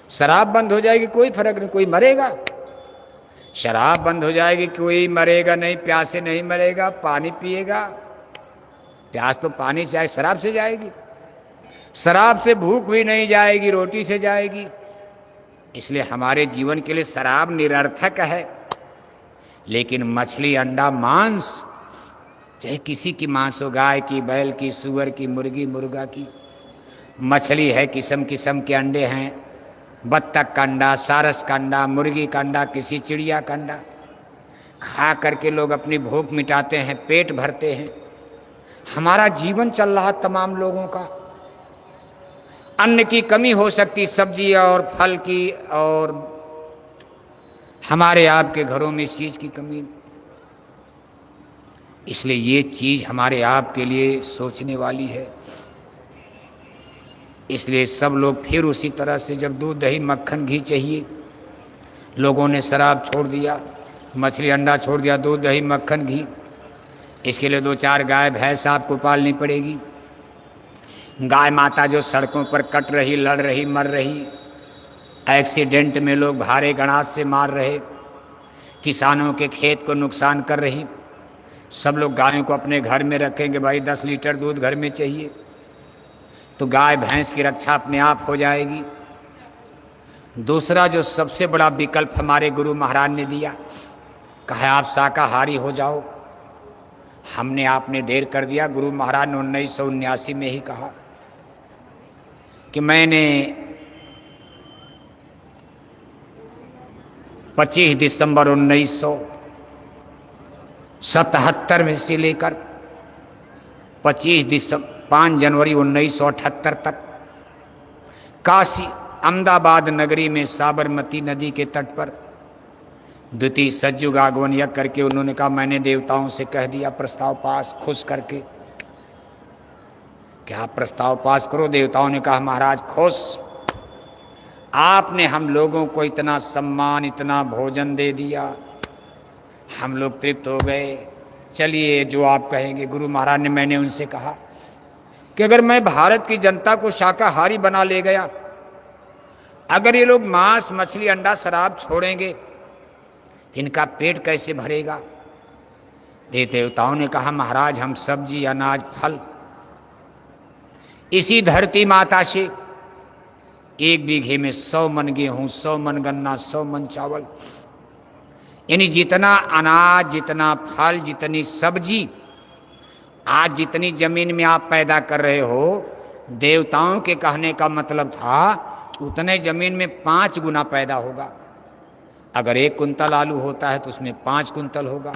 शराब बंद हो जाएगी कोई फर्क नहीं, कोई मरेगा। शराब बंद हो जाएगी कोई मरेगा नहीं, प्यासे नहीं मरेगा, पानी पिएगा, प्यास तो पानी से आए, शराब से जाएगी। शराब से भूख भी नहीं जाएगी, रोटी से जाएगी। इसलिए हमारे जीवन के लिए शराब निरर्थक है, लेकिन मछली, अंडा, मांस, चाहे किसी की मांस हो, गाय की, बैल की, सुअर की, मुर्गी, मुर्गा की, मछली है, किस्म किस्म के अंडे हैं, बत्तख का अंडा, सारस का अंडा, मुर्गी का अंडा, किसी चिड़िया का अंडा, खा करके लोग अपनी भूख मिटाते हैं, पेट भरते हैं। हमारा जीवन चल रहा तमाम लोगों का। अन्न की कमी हो सकती, सब्जी और फल की और हमारे आपके घरों में इस चीज की कमी, इसलिए ये चीज हमारे आपके लिए सोचने वाली है। इसलिए सब लोग फिर उसी तरह से, जब दूध दही मक्खन घी चाहिए, लोगों ने शराब छोड़ दिया, मछली अंडा छोड़ दिया, दूध दही मक्खन घी। इसके लिए 2-4 गाय भैंस आपको पालनी पड़ेगी। गाय माता जो सड़कों पर कट रही, लड़ रही, मर रही, एक्सीडेंट में लोग भारे गणात से मार रहे, किसानों के खेत को नुकसान कर रही, सब लोग गायों को अपने घर में रखेंगे। भाई 10 लीटर दूध घर में चाहिए, तो गाय भैंस की रक्षा अपने आप हो जाएगी। दूसरा जो सबसे बड़ा विकल्प हमारे गुरु महाराज ने दिया, कहा आप शाकाहारी हो जाओ। हमने आपने देर कर दिया। गुरु महाराज ने 1979 में ही कहा कि मैंने 25 दिसंबर 1977 में से लेकर 5 जनवरी 1978 तक काशी अहमदाबाद नगरी में साबरमती नदी के तट पर द्वितीय सतयुग आगमन यज्ञ करके उन्होंने कहा, मैंने देवताओं से कह दिया प्रस्ताव पास, खुश करके, क्या प्रस्ताव पास करो। देवताओं ने कहा महाराज खुश, आपने हम लोगों को इतना सम्मान, इतना भोजन दे दिया, हम लोग तृप्त हो गए, चलिए जो आप कहेंगे। गुरु महाराज ने, मैंने उनसे कहा कि अगर मैं भारत की जनता को शाकाहारी बना ले गया, अगर ये लोग मांस मछली अंडा शराब छोड़ेंगे तो इनका पेट कैसे भरेगा। देवताओं ने कहा महाराज हम सब्जी अनाज फल इसी धरती माता से 1 बीघे में 100 मन गेहूं, 100 मन गन्ना, 100 मन चावल, यानी जितना अनाज, जितना फल, जितनी सब्जी आज जितनी जमीन में आप पैदा कर रहे हो, देवताओं के कहने का मतलब था उतने जमीन में 5 गुना पैदा होगा। अगर 1 कुंतल आलू होता है तो उसमें 5 कुंतल होगा,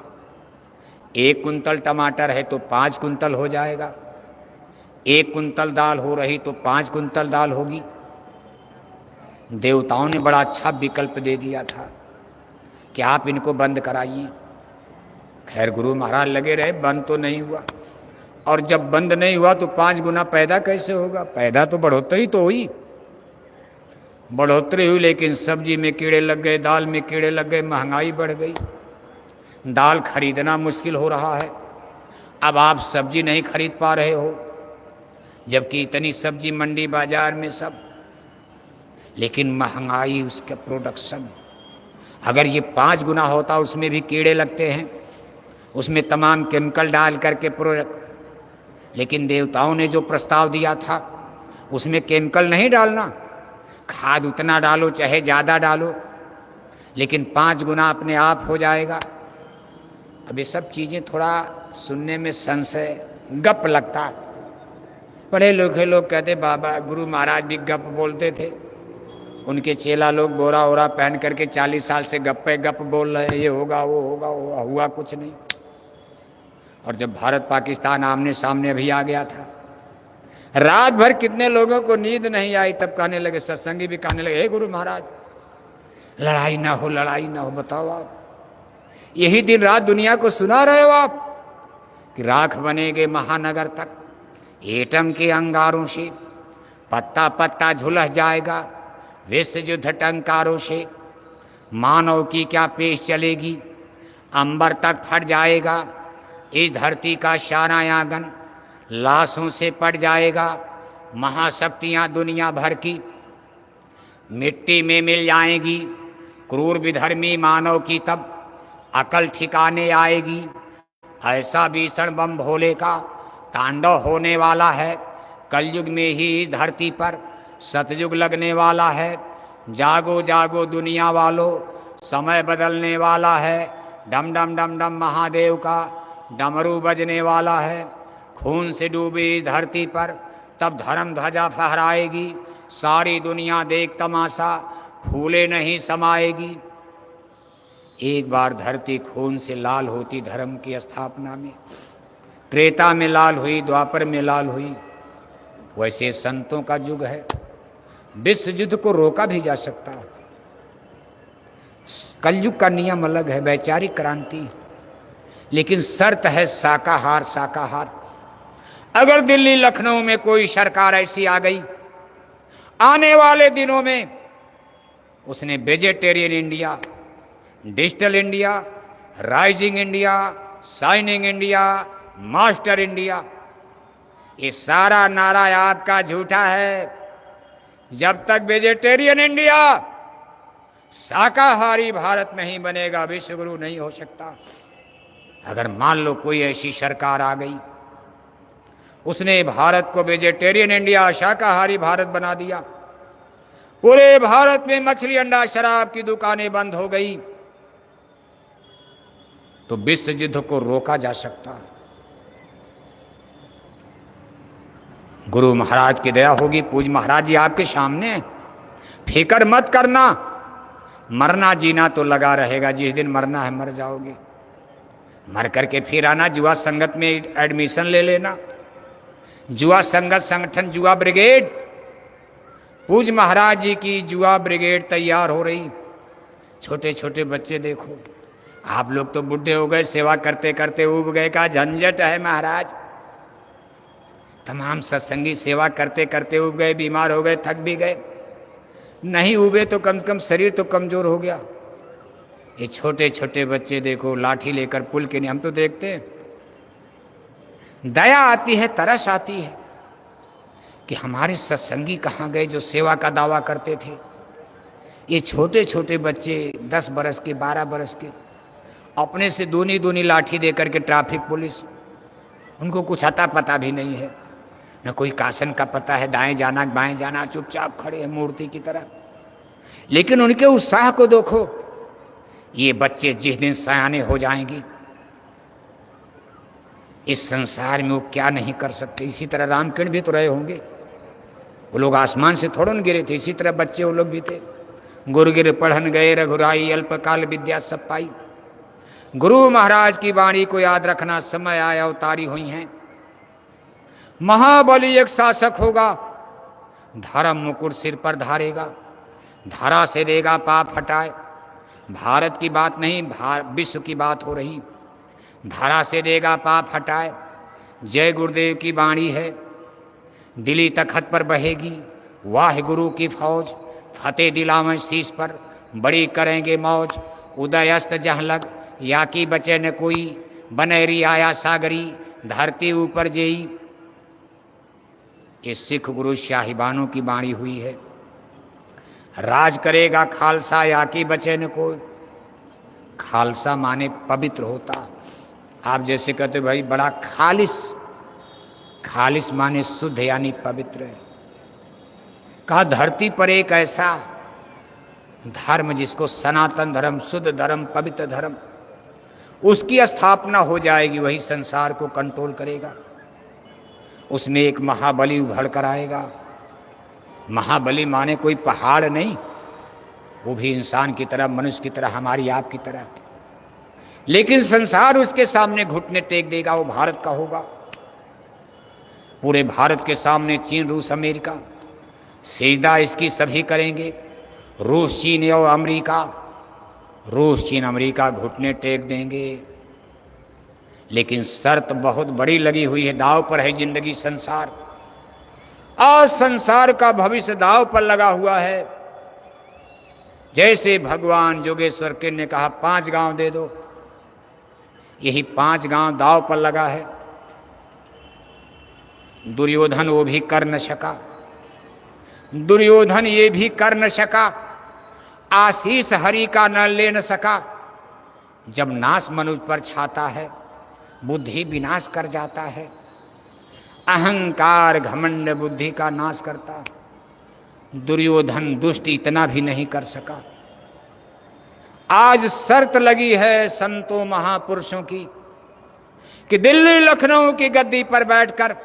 1 कुंतल टमाटर है तो 5 कुंतल हो जाएगा, 1 कुंतल दाल हो रही तो 5 कुंतल दाल होगी। देवताओं ने बड़ा अच्छा विकल्प दे दिया था कि आप इनको बंद कराइए। खैर गुरु महाराज लगे रहे, बंद तो नहीं हुआ। और जब बंद नहीं हुआ तो 5 गुना पैदा कैसे होगा। पैदा तो बढ़ोतरी तो हुई, बढ़ोतरी हुई, लेकिन सब्जी में कीड़े लग गए, दाल में कीड़े लग गए, महंगाई बढ़ गई, दाल खरीदना मुश्किल हो रहा है। अब आप सब्जी नहीं खरीद पा रहे हो, जबकि इतनी सब्जी मंडी बाजार में सब, लेकिन महंगाई, उसका प्रोडक्शन, अगर ये 5 गुना होता, उसमें भी कीड़े लगते हैं, उसमें तमाम केमिकल डाल करके प्रोडक्ट। लेकिन देवताओं ने जो प्रस्ताव दिया था उसमें केमिकल नहीं डालना, खाद उतना डालो चाहे ज़्यादा डालो, लेकिन 5 गुना अपने आप हो जाएगा। अब ये सब चीज़ें थोड़ा सुनने में संशय, गप लगता। पढ़े लिखे लोग कहते बाबा गुरु महाराज भी गप बोलते थे, उनके चेला लोग बोरा वोरा पहन करके 40 साल से गप्पे गप बोल रहे हैं, ये होगा वो होगा, वो हुआ कुछ नहीं। और जब भारत पाकिस्तान आमने सामने भी आ गया था, रात भर कितने लोगों को नींद नहीं आई, तब कहने लगे, सत्संगी भी कहने लगे, हे गुरु महाराज लड़ाई ना हो, लड़ाई ना हो। बताओ आप यही दिन रात दुनिया को सुना रहे हो आप कि राख बनेगे महानगर तक, एटम के अंगारों से पत्ता पत्ता झुलस जाएगा, विश्व युद्ध टंकारों से मानव की क्या पेश चलेगी, अंबर तक फट जाएगा, इस धरती का सारा आंगन लाशों से पड़ जाएगा, महाशक्तियां दुनिया भर की मिट्टी में मिल जाएंगी, क्रूर विधर्मी मानव की तब अकल ठिकाने आएगी। ऐसा भीषण बम भोले का तांडव होने वाला है, कलयुग में ही इस धरती पर सतयुग लगने वाला है। जागो जागो दुनिया वालों, समय बदलने वाला है। डम डम डम डम महादेव का डमरू बजने वाला है। खून से डूबी धरती पर तब धर्म ध्वजा फहराएगी, सारी दुनिया देख तमाशा, फूले नहीं समाएगी। एक बार धरती खून से लाल होती धर्म की स्थापना में, त्रेता में लाल हुई, द्वापर में लाल हुई। वैसे संतों का युग है, विश्व युद्ध को रोका भी जा सकता है। कलयुग का नियम अलग है, वैचारिक क्रांति, लेकिन शर्त है शाकाहार। शाकाहार अगर दिल्ली लखनऊ में कोई सरकार ऐसी आ गई आने वाले दिनों में, उसने vegetarian India, digital India, rising India, shining India, master India, ये सारा नारा आपका झूठा है। जब तक वेजिटेरियन इंडिया, शाकाहारी भारत नहीं बनेगा, विश्वगुरु नहीं हो सकता। अगर मान लो कोई ऐसी सरकार आ गई, उसने भारत को वेजिटेरियन इंडिया, शाकाहारी भारत बना दिया, पूरे भारत में मछली, अंडा, शराब की दुकानें बंद हो गई, तो विश्व युद्ध को रोका जा सकता। गुरु महाराज की दया होगी, पूज महाराज जी आपके सामने, फिक्र मत करना, मरना जीना तो लगा रहेगा, जिस दिन मरना है मर जाओगे, मर करके फिर आना, जुआ संगत में एडमिशन ले लेना, जुआ संगत संगठन, जुआ ब्रिगेड, पूज महाराज जी की जुआ ब्रिगेड तैयार हो रही। छोटे छोटे बच्चे देखो, आप लोग तो बुढ़े हो गए, सेवा करते करते उब गए, का झंझट है महाराज। तमाम सत्संगी सेवा करते करते उब गए, बीमार हो गए, थक भी गए, नहीं उबे तो कम से कम शरीर तो कमजोर हो गया। ये छोटे छोटे बच्चे देखो लाठी लेकर पुल के नहीं, हम तो देखते हैं, दया आती है, तरस आती है कि हमारे सत्संगी कहाँ गए जो सेवा का दावा करते थे। ये छोटे छोटे बच्चे 10 बरस के, 12 बरस के, अपने से दूनी दूनी लाठी देकर के ट्रैफिक पुलिस, उनको कुछ अता पता भी नहीं है, न कोई कासन का पता है, दाएं जाना बाएं जाना, चुपचाप खड़े हैं मूर्ति की तरह। लेकिन उनके उत्साह को देखो, ये बच्चे जिस दिन सयाने हो जाएंगे इस संसार में वो क्या नहीं कर सकते। इसी तरह रामकिरण भी तो रहे होंगे, वो लोग आसमान से थोड़े न गिरे थे, इसी तरह बच्चे वो लोग भी थे। गुरु गिर पढ़न गए रघुराई, अल्पकाल विद्या सब पाई। गुरु महाराज की वाणी को याद रखना, समय आया अवतारी हुई हैं। महाबली एक शासक होगा, धर्म मुकुट सिर पर धारेगा, धारा से देगा पाप हटाए। भारत की बात नहीं, विश्व की बात हो रही। धारा से देगा पाप हटाए, जय गुरुदेव की वाणी है, दिली तखत पर बहेगी, वाह गुरु की फौज, फतेह दिलावें शीश पर, बड़ी करेंगे मौज। उदय अस्त जहाँ लग, या की बचे न कोई, बनेरी आया सागरी, धरती ऊपर जेई। ये सिख गुरु शाहिबानों की वाणी हुई है। राज करेगा खालसा, या की बचे न कोई। खालसा माने पवित्र होता। आप जैसे कहते भाई बड़ा खालिस, खालिस माने शुद्ध यानी पवित्र है। कहा धरती पर एक ऐसा धर्म जिसको सनातन धर्म, शुद्ध धर्म, पवित्र धर्म, उसकी स्थापना हो जाएगी, वही संसार को कंट्रोल करेगा। उसमें एक महाबली उभर कर आएगा। महाबली माने कोई पहाड़ नहीं, वो भी इंसान की तरह, मनुष्य की तरह, हमारी आपकी तरह, लेकिन संसार उसके सामने घुटने टेक देगा। वो भारत का होगा। पूरे भारत के सामने चीन, रूस, अमेरिका, सीधा इसकी सभी करेंगे। रूस, चीन और अमेरिका, रूस, चीन, अमेरिका घुटने टेक देंगे। लेकिन शर्त बहुत बड़ी लगी हुई है, दाव पर है जिंदगी संसार। आज संसार का भविष्य दाव पर लगा हुआ है। जैसे भगवान जोगेश्वर के ने कहा 5 गांव दे दो, यही 5 गांव दाव पर लगा है। दुर्योधन वो भी कर न सका, दुर्योधन ये भी कर न सका, आशीष हरि का न ले न सका। जब नाश मनुष्य पर छाता है, बुद्धि विनाश कर जाता है। अहंकार घमंड बुद्धि का नाश करता। दुर्योधन दुष्ट इतना भी नहीं कर सका। आज शर्त लगी है संतों महापुरुषों की कि दिल्ली लखनऊ की गद्दी पर बैठकर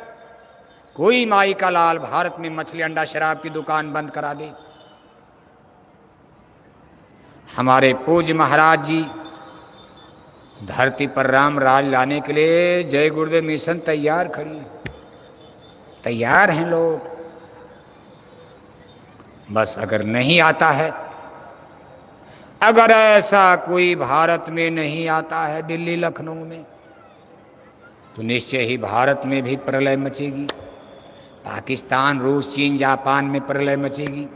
कोई माई का लाल भारत में मछली, अंडा, शराब की दुकान बंद करा दे। हमारे पूज्य महाराज जी धरती पर राम राज लाने के लिए जय गुरुदेव मिशन तैयार खड़ी, तैयार हैं लोग। बस अगर नहीं आता है, अगर ऐसा कोई भारत में नहीं आता है, दिल्ली लखनऊ में, तो निश्चय ही भारत में भी प्रलय मचेगी। पाकिस्तान, रूस, चीन, जापान में प्रलय मचेगी।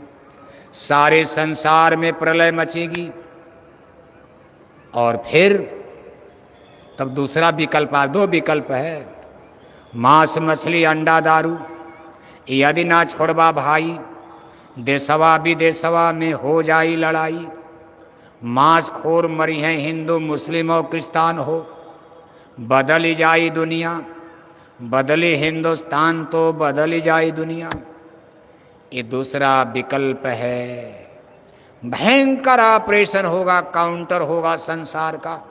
सारे संसार में प्रलय मचेगी। और फिर तब दूसरा विकल्प, दो विकल्प है, मांस मछली अंडा दारू, यदि ना छोड़वा भाई, देशवा विदेशवा में हो जाई लड़ाई। मांस खोर मरी हैं हिंदू मुस्लिम और क्रिस्तान हो, बदली जाई दुनिया, बदली हिंदुस्तान तो बदली जाई दुनिया। ये दूसरा विकल्प है। भयंकर ऑपरेशन होगा, काउंटर होगा संसार का,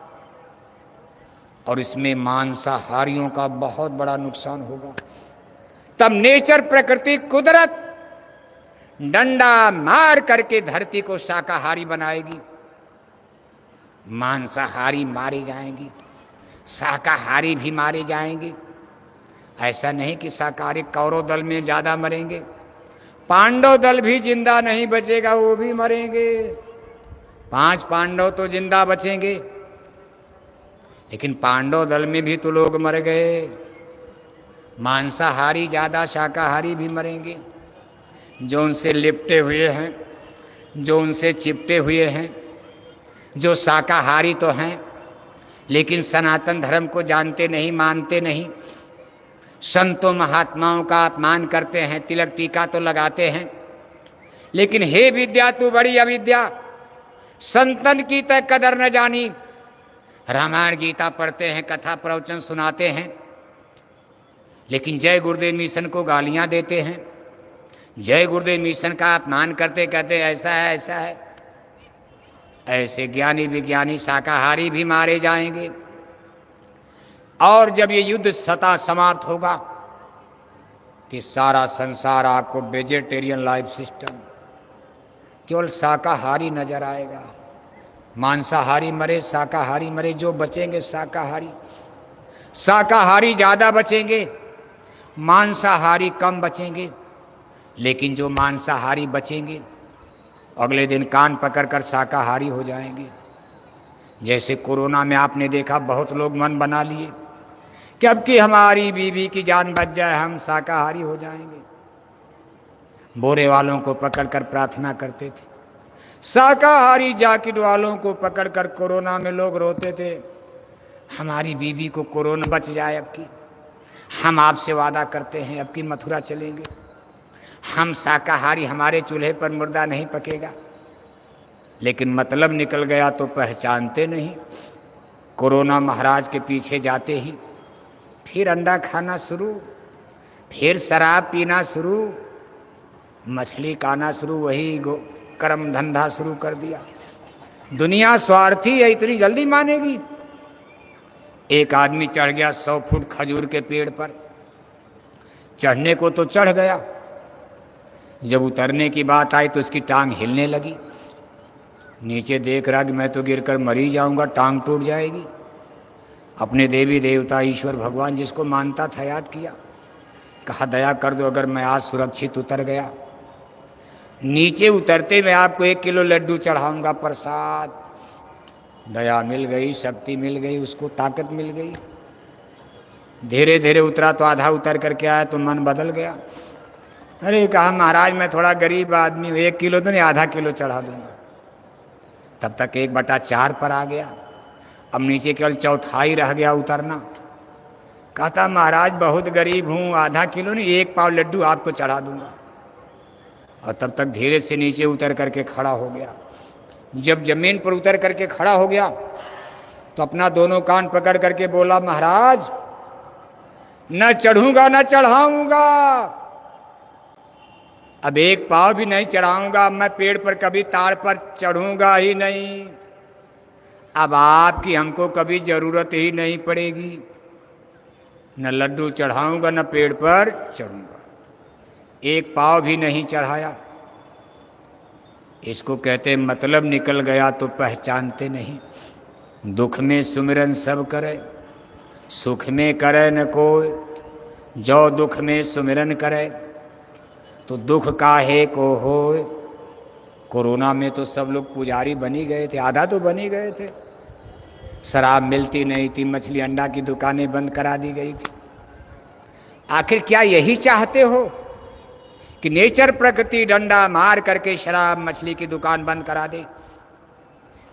और इसमें मांसाहारियों का बहुत बड़ा नुकसान होगा। तब नेचर, प्रकृति, कुदरत डंडा मार करके धरती को शाकाहारी बनाएगी। मांसाहारी मारे जाएंगे, शाकाहारी भी मारे जाएंगे। ऐसा नहीं कि शाकाहारी कौरव दल में ज्यादा मरेंगे, पांडव दल भी जिंदा नहीं बचेगा, वो भी मरेंगे। 5 पांडव तो जिंदा बचेंगे, लेकिन पांडव दल में भी तो लोग मर गए। मांसाहारी ज्यादा, शाकाहारी भी मरेंगे। जो उनसे लिपटे हुए हैं, जो उनसे चिपटे हुए हैं, जो शाकाहारी तो हैं लेकिन सनातन धर्म को जानते नहीं, मानते नहीं, संतों महात्माओं का अपमान करते हैं, तिलक टीका तो लगाते हैं, लेकिन हे विद्या तू बड़ी अविद्या, संतन की तय कदर न जानी। रामायण गीता पढ़ते हैं, कथा प्रवचन सुनाते हैं, लेकिन जय गुरुदेव मिशन को गालियां देते हैं, जय गुरुदेव मिशन का अपमान करते, कहते ऐसा है ऐसा है। ऐसे ज्ञानी विज्ञानी शाकाहारी भी मारे जाएंगे। और जब ये युद्ध सता समाप्त होगा कि सारा संसार आपको वेजिटेरियन लाइफ सिस्टम, केवल शाकाहारी नजर आएगा। मांसाहारी मरे, शाकाहारी मरे, जो बचेंगे शाकाहारी। शाकाहारी ज्यादा बचेंगे, मांसाहारी कम बचेंगे। लेकिन जो मांसाहारी बचेंगे अगले दिन कान पकड़कर शाकाहारी हो जाएंगे। जैसे कोरोना में आपने देखा, बहुत लोग मन बना लिए कि अब कि हमारी बीवी की जान बच जाए, हम शाकाहारी हो जाएंगे। बोरे वालों को पकड़कर प्रार्थना करते थे, शाकाहारी जैकेट वालों को पकड़कर कोरोना में लोग रोते थे, हमारी बीवी को कोरोना बच जाए, अब की हम आपसे वादा करते हैं अब की मथुरा चलेंगे, हम शाकाहारी, हमारे चूल्हे पर मुर्दा नहीं पकेगा। लेकिन मतलब निकल गया तो पहचानते नहीं। कोरोना महाराज के पीछे जाते ही फिर अंडा खाना शुरू, फिर शराब पीना शुरू, मछली खाना शुरू, वही कर्म धंधा शुरू कर दिया। दुनिया स्वार्थी है, इतनी जल्दी मानेगी। एक आदमी चढ़ गया 100 फुट खजूर के पेड़ पर, चढ़ने को तो चढ़ गया, जब उतरने की बात आई तो उसकी टांग हिलने लगी। नीचे देख रहा कि मैं तो गिरकर मर ही जाऊंगा, टांग टूट जाएगी। अपने देवी देवता ईश्वर भगवान जिसको मानता था याद किया, कहा दया कर दो, अगर मैं आज सुरक्षित उतर गया, नीचे उतरते मैं आपको 1 किलो लड्डू चढ़ाऊंगा प्रसाद। दया मिल गई, शक्ति मिल गई, उसको ताकत मिल गई। धीरे धीरे उतरा तो आधा उतर करके आया तो मन बदल गया। अरे कहा महाराज मैं थोड़ा गरीब आदमी हूँ, 1 किलो तो नहीं, आधा किलो चढ़ा दूंगा। तब तक 1/4 पर आ गया। अब नीचे केवल चौथाई रह गया उतरना। कहता महाराज बहुत गरीब हूँ, आधा किलो नहीं 1 पाव लड्डू आपको चढ़ा दूंगा। और तब तक धीरे से नीचे उतर करके खड़ा हो गया। जब जमीन पर उतर करके खड़ा हो गया तो अपना दोनों कान पकड़ करके बोला महाराज न चढ़ूंगा न चढ़ाऊंगा, अब 1 पाव भी नहीं चढ़ाऊंगा, मैं पेड़ पर कभी ताड़ पर चढ़ूंगा ही नहीं। अब आपकी हमको कभी जरूरत ही नहीं पड़ेगी, न लड्डू चढ़ाऊंगा न पेड़ पर चढ़ूंगा। 1 पाव भी नहीं चढ़ाया। इसको कहते मतलब निकल गया तो पहचानते नहीं। दुख में सुमिरन सब करे, सुख में करे न कोई, जो दुख में सुमिरन करे तो दुख काहे को होए। कोरोना में तो सब लोग पुजारी बन ही गए थे, आधा तो बन ही गए थे। शराब मिलती नहीं थी, मछली अंडा की दुकानें बंद करा दी गई थी। आखिर क्या यही चाहते हो कि नेचर प्रकृति डंडा मार करके शराब मछली की दुकान बंद करा दे?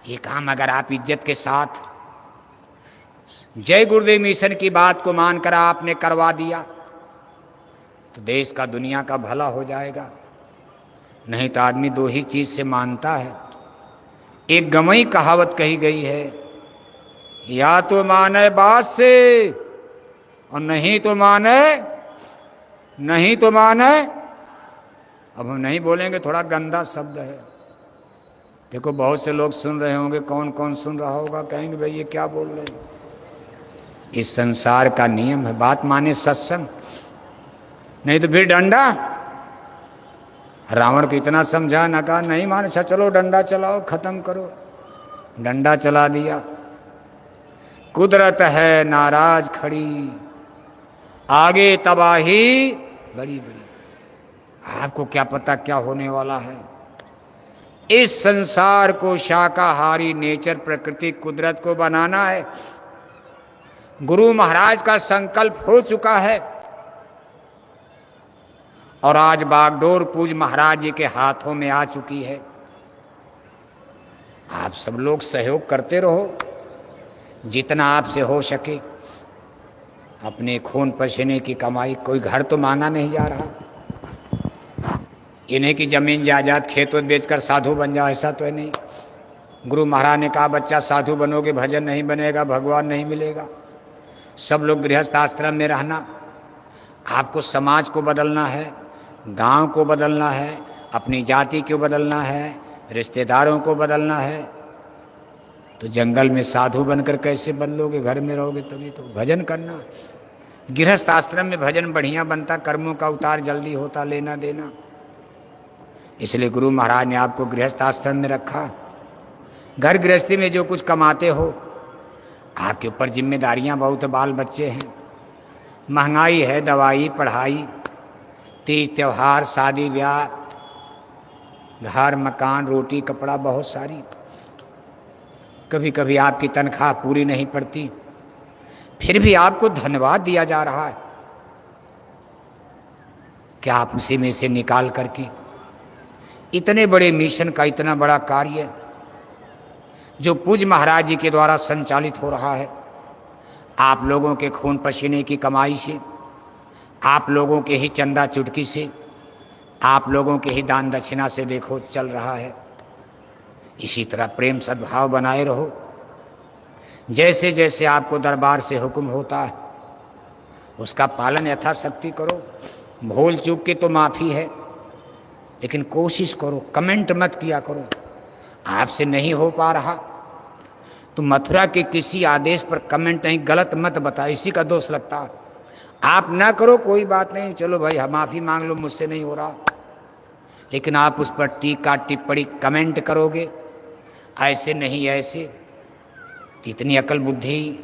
ये काम अगर आप इज्जत के साथ जय गुरुदेव मिशन की बात को मानकर आपने करवा दिया तो देश का दुनिया का भला हो जाएगा। नहीं तो आदमी दो ही चीज से मानता है। एक गमई कहावत कही गई है, या तो माने बात से और नहीं तो माने। अब हम नहीं बोलेंगे, थोड़ा गंदा शब्द है। देखो बहुत से लोग सुन रहे होंगे, कौन कौन सुन रहा होगा, कहेंगे भाई ये क्या बोल रहे हैं। इस संसार का नियम है, बात माने सत्संग, नहीं तो फिर डंडा। रावण को इतना समझा, ना कहा नहीं माने, अच्छा चलो डंडा चलाओ, खत्म करो। डंडा चला दिया। कुदरत है नाराज खड़ी, आगे तबाही बड़ी बड़ी। आपको क्या पता क्या होने वाला है। इस संसार को शाकाहारी नेचर प्रकृति कुदरत को बनाना है। गुरु महाराज का संकल्प हो चुका है और आज बागडोर पूज महाराज जी के हाथों में आ चुकी है। आप सब लोग सहयोग करते रहो जितना आपसे हो सके। अपने खून पसीने की कमाई, कोई घर तो मांगा नहीं जा रहा। इन्हें की जमीन जायदाद खेत बेचकर साधु बन जाओ, ऐसा तो है नहीं। गुरु महाराज ने कहा बच्चा साधु बनोगे भजन नहीं बनेगा, भगवान नहीं मिलेगा। सब लोग गृहस्थ आश्रम में रहना। आपको समाज को बदलना है, गांव को बदलना है, अपनी जाति को बदलना है, रिश्तेदारों को बदलना है। तो जंगल में साधु बनकर कैसे बदलोगे? घर में रहोगे तभी तो। भजन करना, गृहस्थ आश्रम में भजन बढ़िया बनता, कर्मों का उतार जल्दी होता, लेना देना। इसलिए गुरु महाराज ने आपको गृहस्थ आश्रम में रखा। घर गृहस्थी में जो कुछ कमाते हो, आपके ऊपर जिम्मेदारियां बहुत है, बाल बच्चे हैं, महंगाई है, दवाई पढ़ाई, तीज त्योहार, शादी ब्याह, घर मकान, रोटी कपड़ा, बहुत सारी। कभी कभी आपकी तनख्वाह पूरी नहीं पड़ती, फिर भी आपको धन्यवाद दिया जा रहा है। क्या आप उसी में से निकाल करके इतने बड़े मिशन का इतना बड़ा कार्य जो पूज्य महाराज जी के द्वारा संचालित हो रहा है, आप लोगों के खून पसीने की कमाई से, आप लोगों के ही चंदा चुटकी से, आप लोगों के ही दान दक्षिणा से देखो चल रहा है। इसी तरह प्रेम सद्भाव बनाए रहो। जैसे जैसे आपको दरबार से हुक्म होता है उसका पालन यथाशक्ति करो। भूल चूक के तो माफ़ी है, लेकिन कोशिश करो, कमेंट मत किया करो। आपसे नहीं हो पा रहा तो मथुरा के किसी आदेश पर कमेंट नहीं, गलत मत बताओ, इसी का दोष लगता है। आप ना करो कोई बात नहीं, चलो भाई हम माफ़ी मांग लो, मुझसे नहीं हो रहा। लेकिन आप उस पर टीका टिप्पणी कमेंट करोगे, ऐसे नहीं ऐसे, तो इतनी अकल बुद्धि।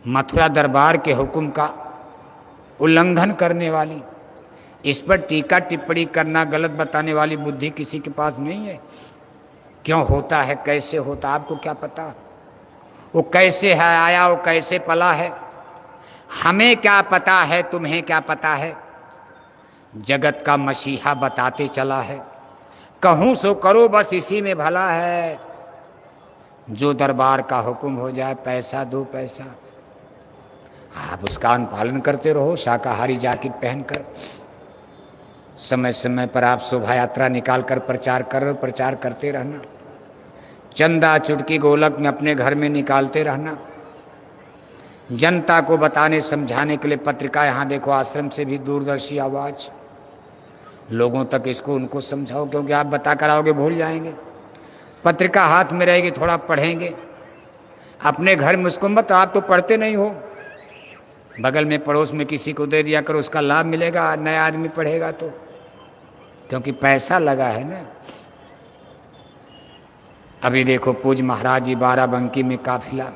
मथुरा दरबार के हुक्म का उल्लंघन करने वाली, इस पर टीका टिप्पणी करना, गलत बताने वाली बुद्धि किसी के पास नहीं है। क्यों होता है, कैसे होता, आपको क्या पता? वो कैसे है आया, वो कैसे पला है, हमें क्या पता है, तुम्हें क्या पता है? जगत का मसीहा बताते चला है, कहूँ सो करो बस इसी में भला है। जो दरबार का हुक्म हो जाए, पैसा दो पैसा, आप उसका अनुपालन करते रहो। शाकाहारी जैकेट पहनकर समय समय पर आप शोभा यात्रा निकाल कर प्रचार करो, प्रचार करते रहना। चंदा चुटकी गोलक में अपने घर में निकालते रहना। जनता को बताने समझाने के लिए पत्रिका, यहाँ देखो आश्रम से भी दूरदर्शी आवाज, लोगों तक इसको उनको समझाओ, क्योंकि आप बता कर आओगे भूल जाएंगे। पत्रिका हाथ में रहेगी, थोड़ा पढ़ेंगे। अपने घर में उसको मत, आप तो पढ़ते नहीं हो, बगल में पड़ोस में किसी को दे दिया करो, उसका लाभ मिलेगा, नया आदमी पढ़ेगा तो, क्योंकि पैसा लगा है ना। अभी देखो पूज्य महाराज जी बाराबंकी में काफिला,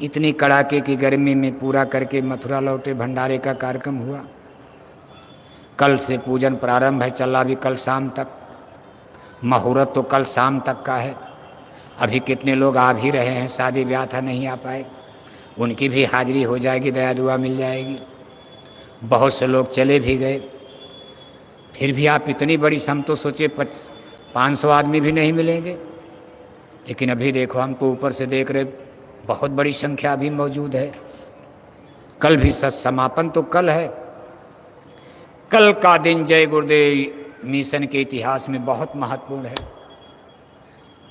इतनी कड़ाके की गर्मी में पूरा करके मथुरा लौटे, भंडारे का कार्यक्रम हुआ। कल से पूजन प्रारंभ है, चला भी कल शाम तक। मुहूर्त तो कल शाम तक का है। अभी कितने लोग आ भी रहे हैं, शादी ब्याह था नहीं आ पाए, उनकी भी हाजिरी हो जाएगी, दया दुआ मिल जाएगी। बहुत से लोग चले भी गए। फिर भी आप इतनी बड़ी, हम तो सोचे 500 आदमी भी नहीं मिलेंगे, लेकिन अभी देखो हम तो ऊपर से देख रहे बहुत बड़ी संख्या अभी मौजूद है। कल भी समापन तो कल है। कल का दिन जय गुरुदेव मिशन के इतिहास में बहुत महत्वपूर्ण है।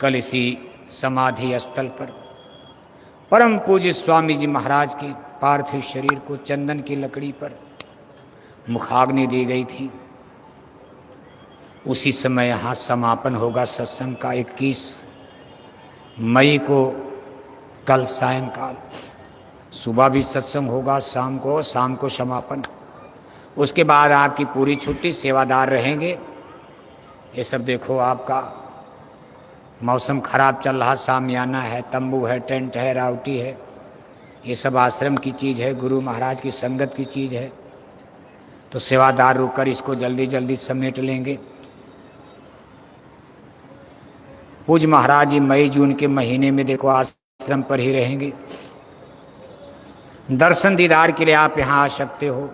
कल इसी समाधि स्थल पर परम पूज्य स्वामी जी महाराज के पार्थिव शरीर को चंदन की लकड़ी पर मुखाग्नि दी गई थी। उसी समय यहाँ समापन होगा सत्संग का। 21 मई को कल सायंकाल, सुबह भी सत्संग होगा, शाम को समापन। उसके बाद आपकी पूरी छुट्टी, सेवादार रहेंगे। ये सब देखो, आपका मौसम खराब चल रहा, सामियाना है, तंबू है, टेंट है, रावटी है, ये सब आश्रम की चीज़ है, गुरु महाराज की संगत की चीज़ है। तो सेवादार रुककर इसको जल्दी जल्दी समेट लेंगे। पूज्य महाराज जी मई जून के महीने में देखो आश्रम पर ही रहेंगे। दर्शन दीदार के लिए आप यहाँ आ सकते हो।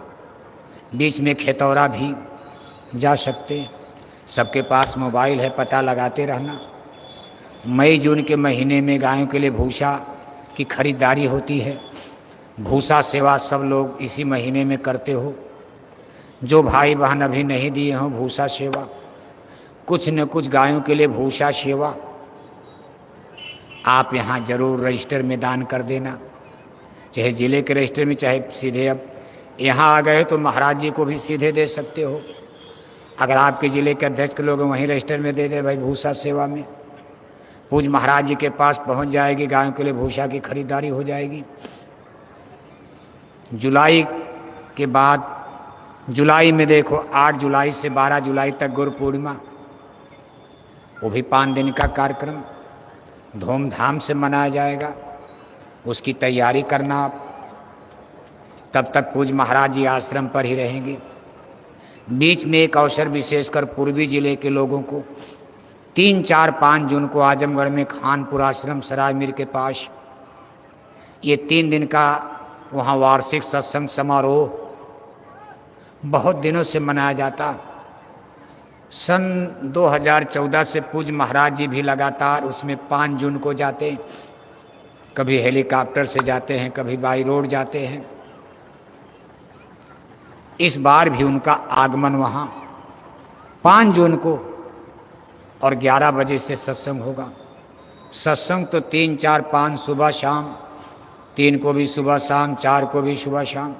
बीच में खेतौरा भी जा सकते हैं। सबके पास मोबाइल है, पता लगाते रहना। मई जून के महीने में गायों के लिए भूसा की खरीदारी होती है। भूसा सेवा सब लोग इसी महीने में करते हो। जो भाई बहन अभी नहीं दिए हों भूसा सेवा, कुछ न कुछ गायों के लिए भूसा सेवा आप यहाँ जरूर रजिस्टर में दान कर देना, चाहे जिले के रजिस्टर में, चाहे सीधे अब यहाँ आ गए तो महाराज जी को भी सीधे दे सकते हो। अगर आपके ज़िले के अध्यक्ष के लोग वहीं रजिस्टर में दे दे भाई भूसा सेवा में, पूज्य महाराज जी के पास पहुँच जाएगी, गायों के लिए भूसा की खरीदारी हो जाएगी। जुलाई के बाद, जुलाई में देखो 8 जुलाई से 12 जुलाई तक गुरु पूर्णिमा, वो भी 5 दिन का कार्यक्रम धूमधाम से मनाया जाएगा। उसकी तैयारी करना आप। तब तक पूज्य महाराज जी आश्रम पर ही रहेंगे। बीच में एक अवसर विशेषकर पूर्वी जिले के लोगों को 3, 4, 5 जून को आजमगढ़ में खानपुर आश्रम सराय मीर के पास ये 3 दिन का वहाँ वार्षिक सत्संग समारोह बहुत दिनों से मनाया जाता। सन 2014 से पूज्य महाराज जी भी लगातार उसमें 5 जून को जाते हैं। कभी हेलीकॉप्टर से जाते हैं, कभी बाई रोड जाते हैं। इस बार भी उनका आगमन वहाँ 5 जून को और 11 बजे से सत्संग होगा। सत्संग तो 3, 4, 5 सुबह शाम, 3 को भी सुबह शाम, 4 को भी सुबह शाम।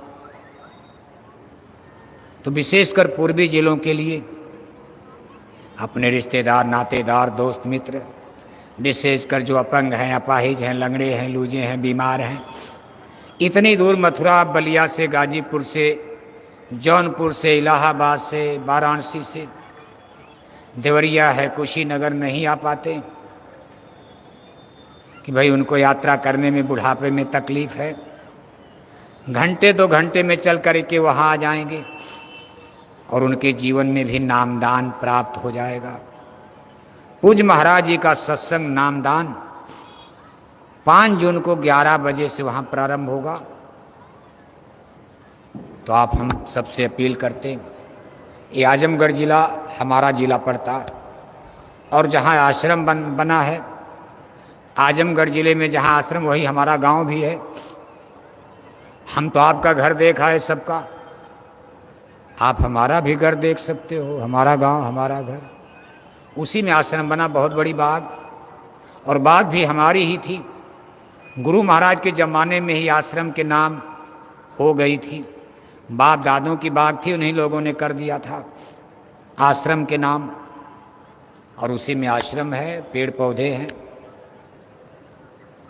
तो विशेषकर पूर्वी जिलों के लिए अपने रिश्तेदार, नातेदार, दोस्त मित्र, विशेषकर जो अपंग हैं, अपाहिज हैं, लंगड़े हैं, लूजे हैं, बीमार हैं, इतनी दूर मथुरा, बलिया से, गाजीपुर से, जौनपुर से, इलाहाबाद से, वाराणसी से, देवरिया है, कुशीनगर नहीं आ पाते कि भाई उनको यात्रा करने में बुढ़ापे में तकलीफ है। घंटे 2 घंटे में चल कर के वहाँ आ जाएंगे और उनके जीवन में भी नामदान प्राप्त हो जाएगा। पूज्य महाराज जी का सत्संग नामदान 5 जून को 11 बजे से वहाँ प्रारंभ होगा। तो आप हम सबसे अपील करते, ये आजमगढ़ जिला हमारा जिला पड़ता और जहाँ आश्रम बना है आजमगढ़ जिले में, जहाँ आश्रम वही हमारा गांव भी है। हम तो आपका घर देखा है सबका, आप हमारा भी घर देख सकते हो। हमारा गांव, हमारा घर, उसी में आश्रम बना, बहुत बड़ी बाग, और बाग भी हमारी ही थी। गुरु महाराज के ज़माने में ही आश्रम के नाम हो गई थी। बाप दादों की बाग थी, उन्हीं लोगों ने कर दिया था आश्रम के नाम, और उसी में आश्रम है, पेड़ पौधे हैं।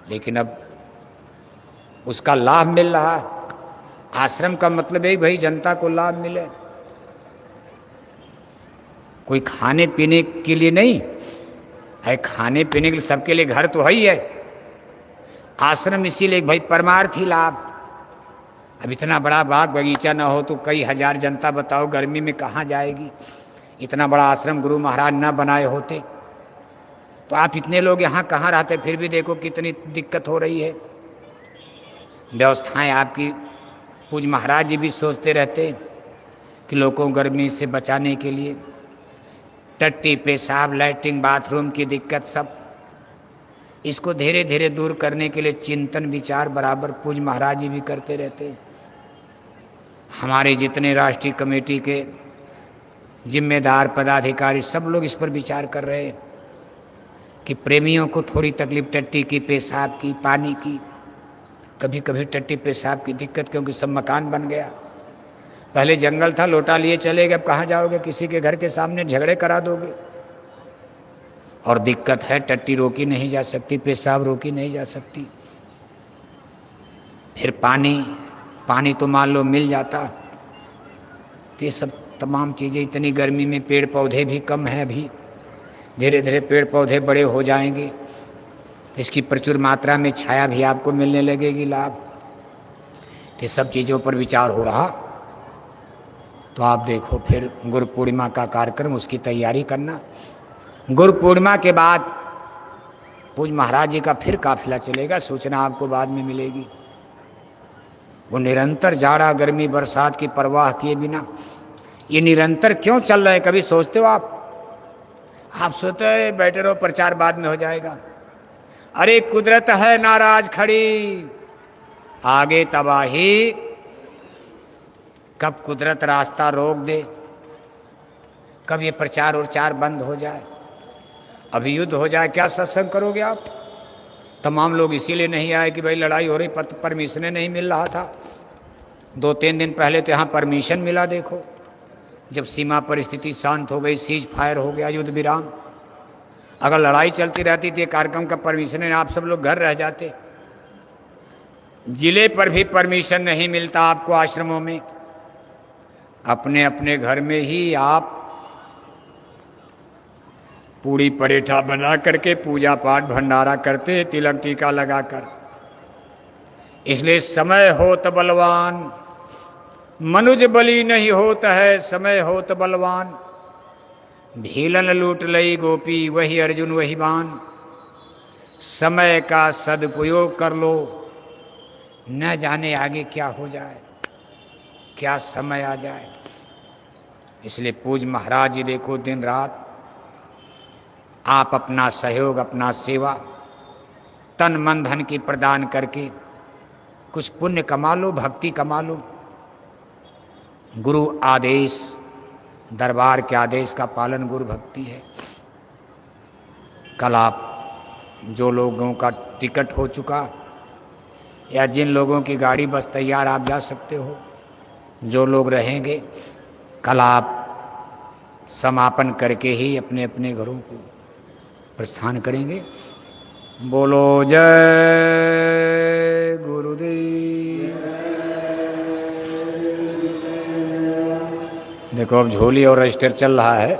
लेकिन अब उसका लाभ मिल रहा। आश्रम का मतलब है भाई जनता को लाभ मिले, कोई खाने पीने के लिए नहीं है। खाने पीने के लिए सबके लिए घर तो है ही है। आश्रम इसीलिए भाई परमार्थी लाभ, अब इतना बड़ा बाग बगीचा ना हो तो कई हजार जनता बताओ गर्मी में कहाँ जाएगी। इतना बड़ा आश्रम गुरु महाराज ना बनाए होते तो आप इतने लोग यहाँ कहाँ रहते। फिर भी देखो कितनी दिक्कत हो रही है। व्यवस्थाएं आपकी पूज्य महाराज जी भी सोचते रहते कि लोगों को गर्मी से बचाने के लिए टट्टी पेशाब लैट्रिन बाथरूम की दिक्कत सब इसको धीरे धीरे दूर करने के लिए चिंतन विचार बराबर पूज्य महाराज जी भी करते रहते। हमारे जितने राष्ट्रीय कमेटी के जिम्मेदार पदाधिकारी सब लोग इस पर विचार कर रहे हैं कि प्रेमियों को थोड़ी तकलीफ टट्टी की पेशाब की पानी की, कभी कभी टट्टी पेशाब की दिक्कत, क्योंकि सब मकान बन गया। पहले जंगल था, लोटा लिए चले गए, अब कहाँ जाओगे, किसी के घर के सामने झगड़े करा दोगे। और दिक्कत है, टट्टी रोकी नहीं जा सकती, पेशाब रोकी नहीं जा सकती। फिर पानी तो मान लो मिल जाता तो ये सब तमाम चीज़ें, इतनी गर्मी में पेड़ पौधे भी कम हैं अभी, धीरे धीरे पेड़ पौधे बड़े हो जाएंगे तो इसकी प्रचुर मात्रा में छाया भी आपको मिलने लगेगी, लाभ। तो सब चीज़ों पर विचार हो रहा। तो आप देखो फिर गुरु पूर्णिमा का कार्यक्रम, उसकी तैयारी करना। गुरु पूर्णिमा के बाद पूज्य महाराज जी का फिर काफिला चलेगा, सूचना आपको बाद में मिलेगी। वो निरंतर जाड़ा गर्मी बरसात की परवाह किए बिना ये निरंतर क्यों चल रहा है, कभी सोचते हो आप सोचते हो बैठे रहो प्रचार बाद में हो जाएगा। अरे कुदरत है नाराज खड़ी, आगे तबाही, कब कुदरत रास्ता रोक दे, कब ये प्रचार उचार बंद हो जाए, अभी युद्ध हो जाए, क्या सत्संग करोगे आप। तमाम लोग इसीलिए नहीं आए कि भाई लड़ाई हो रही, परमिशन नहीं मिल रहा था। 2-3 दिन पहले तो यहाँ परमिशन मिला, देखो जब सीमा पर स्थिति शांत हो गई, सीज फायर हो गया, युद्ध विराम। अगर लड़ाई चलती रहती थी, कार्यक्रम का परमिशन है, आप सब लोग घर रह जाते। जिले पर भी परमिशन नहीं मिलता आपको आश्रमों में, अपने अपने घर में ही आप पूड़ी परेठा बना करके पूजा पाठ भंडारा करते, तिलक टीका लगाकर। इसलिए समय होत बलवान, मनुज बली नहीं होता है, समय होत बलवान। भीलन लूट लई गोपी, वही अर्जुन वही बान। समय का सदुपयोग कर लो, न जाने आगे क्या हो जाए, क्या समय आ जाए। इसलिए पूज्य महाराज जी देखो दिन रात आप अपना सहयोग, अपना सेवा, तन मन धन की प्रदान करके कुछ पुण्य कमा लो, भक्ति कमा लो। गुरु आदेश, दरबार के आदेश का पालन गुरु भक्ति है। कल आप जो लोगों का टिकट हो चुका या जिन लोगों की गाड़ी बस तैयार, आप जा सकते हो। जो लोग रहेंगे कल आप समापन करके ही अपने अपने घरों को प्रस्थान करेंगे। बोलो जय गुरुदेव। देखो अब झोली और रजिस्टर चल रहा है।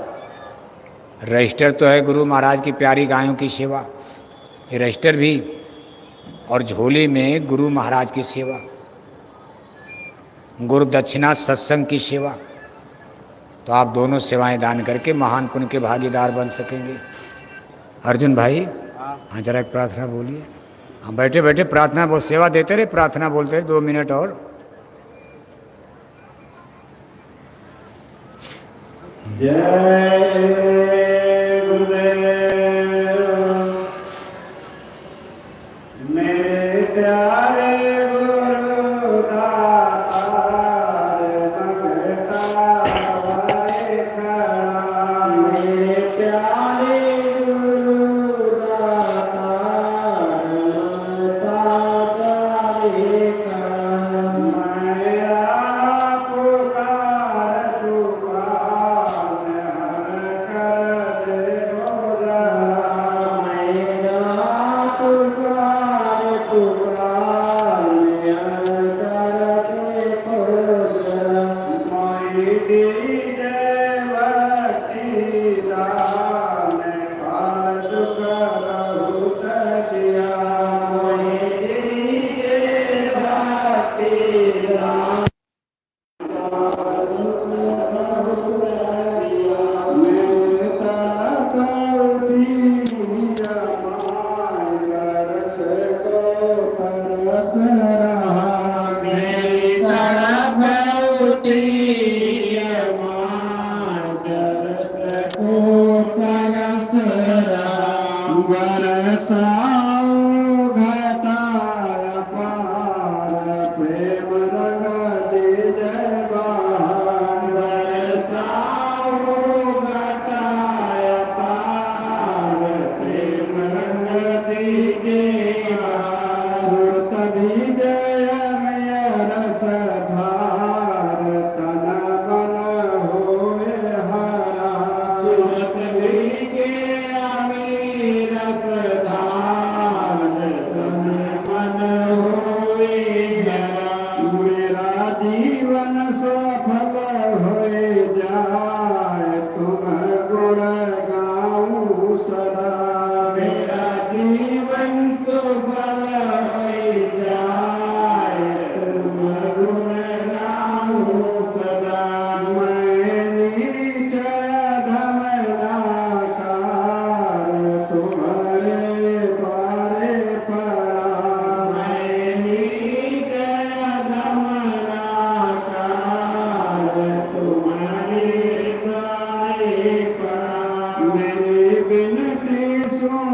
रजिस्टर तो है गुरु महाराज की प्यारी गायों की सेवा, ये रजिस्टर भी, और झोली में गुरु महाराज की सेवा, गुरु दक्षिणा सत्संग की सेवा। तो आप दोनों सेवाएं दान करके महान पुण्य के भागीदार बन सकेंगे। अर्जुन भाई, हाँ जरा एक प्रार्थना बोलिए। हाँ बैठे बैठे प्रार्थना बोल, सेवा देते रहे, प्रार्थना बोलते रहे, 2 मिनट और। जय गुरुदेव। मेरे प्यारे गुरु दातार मंगता वारे खड़ा। मेरे प्यारे गुरु दातार मंगता वारे खड़ा। मेरा पुकार सुन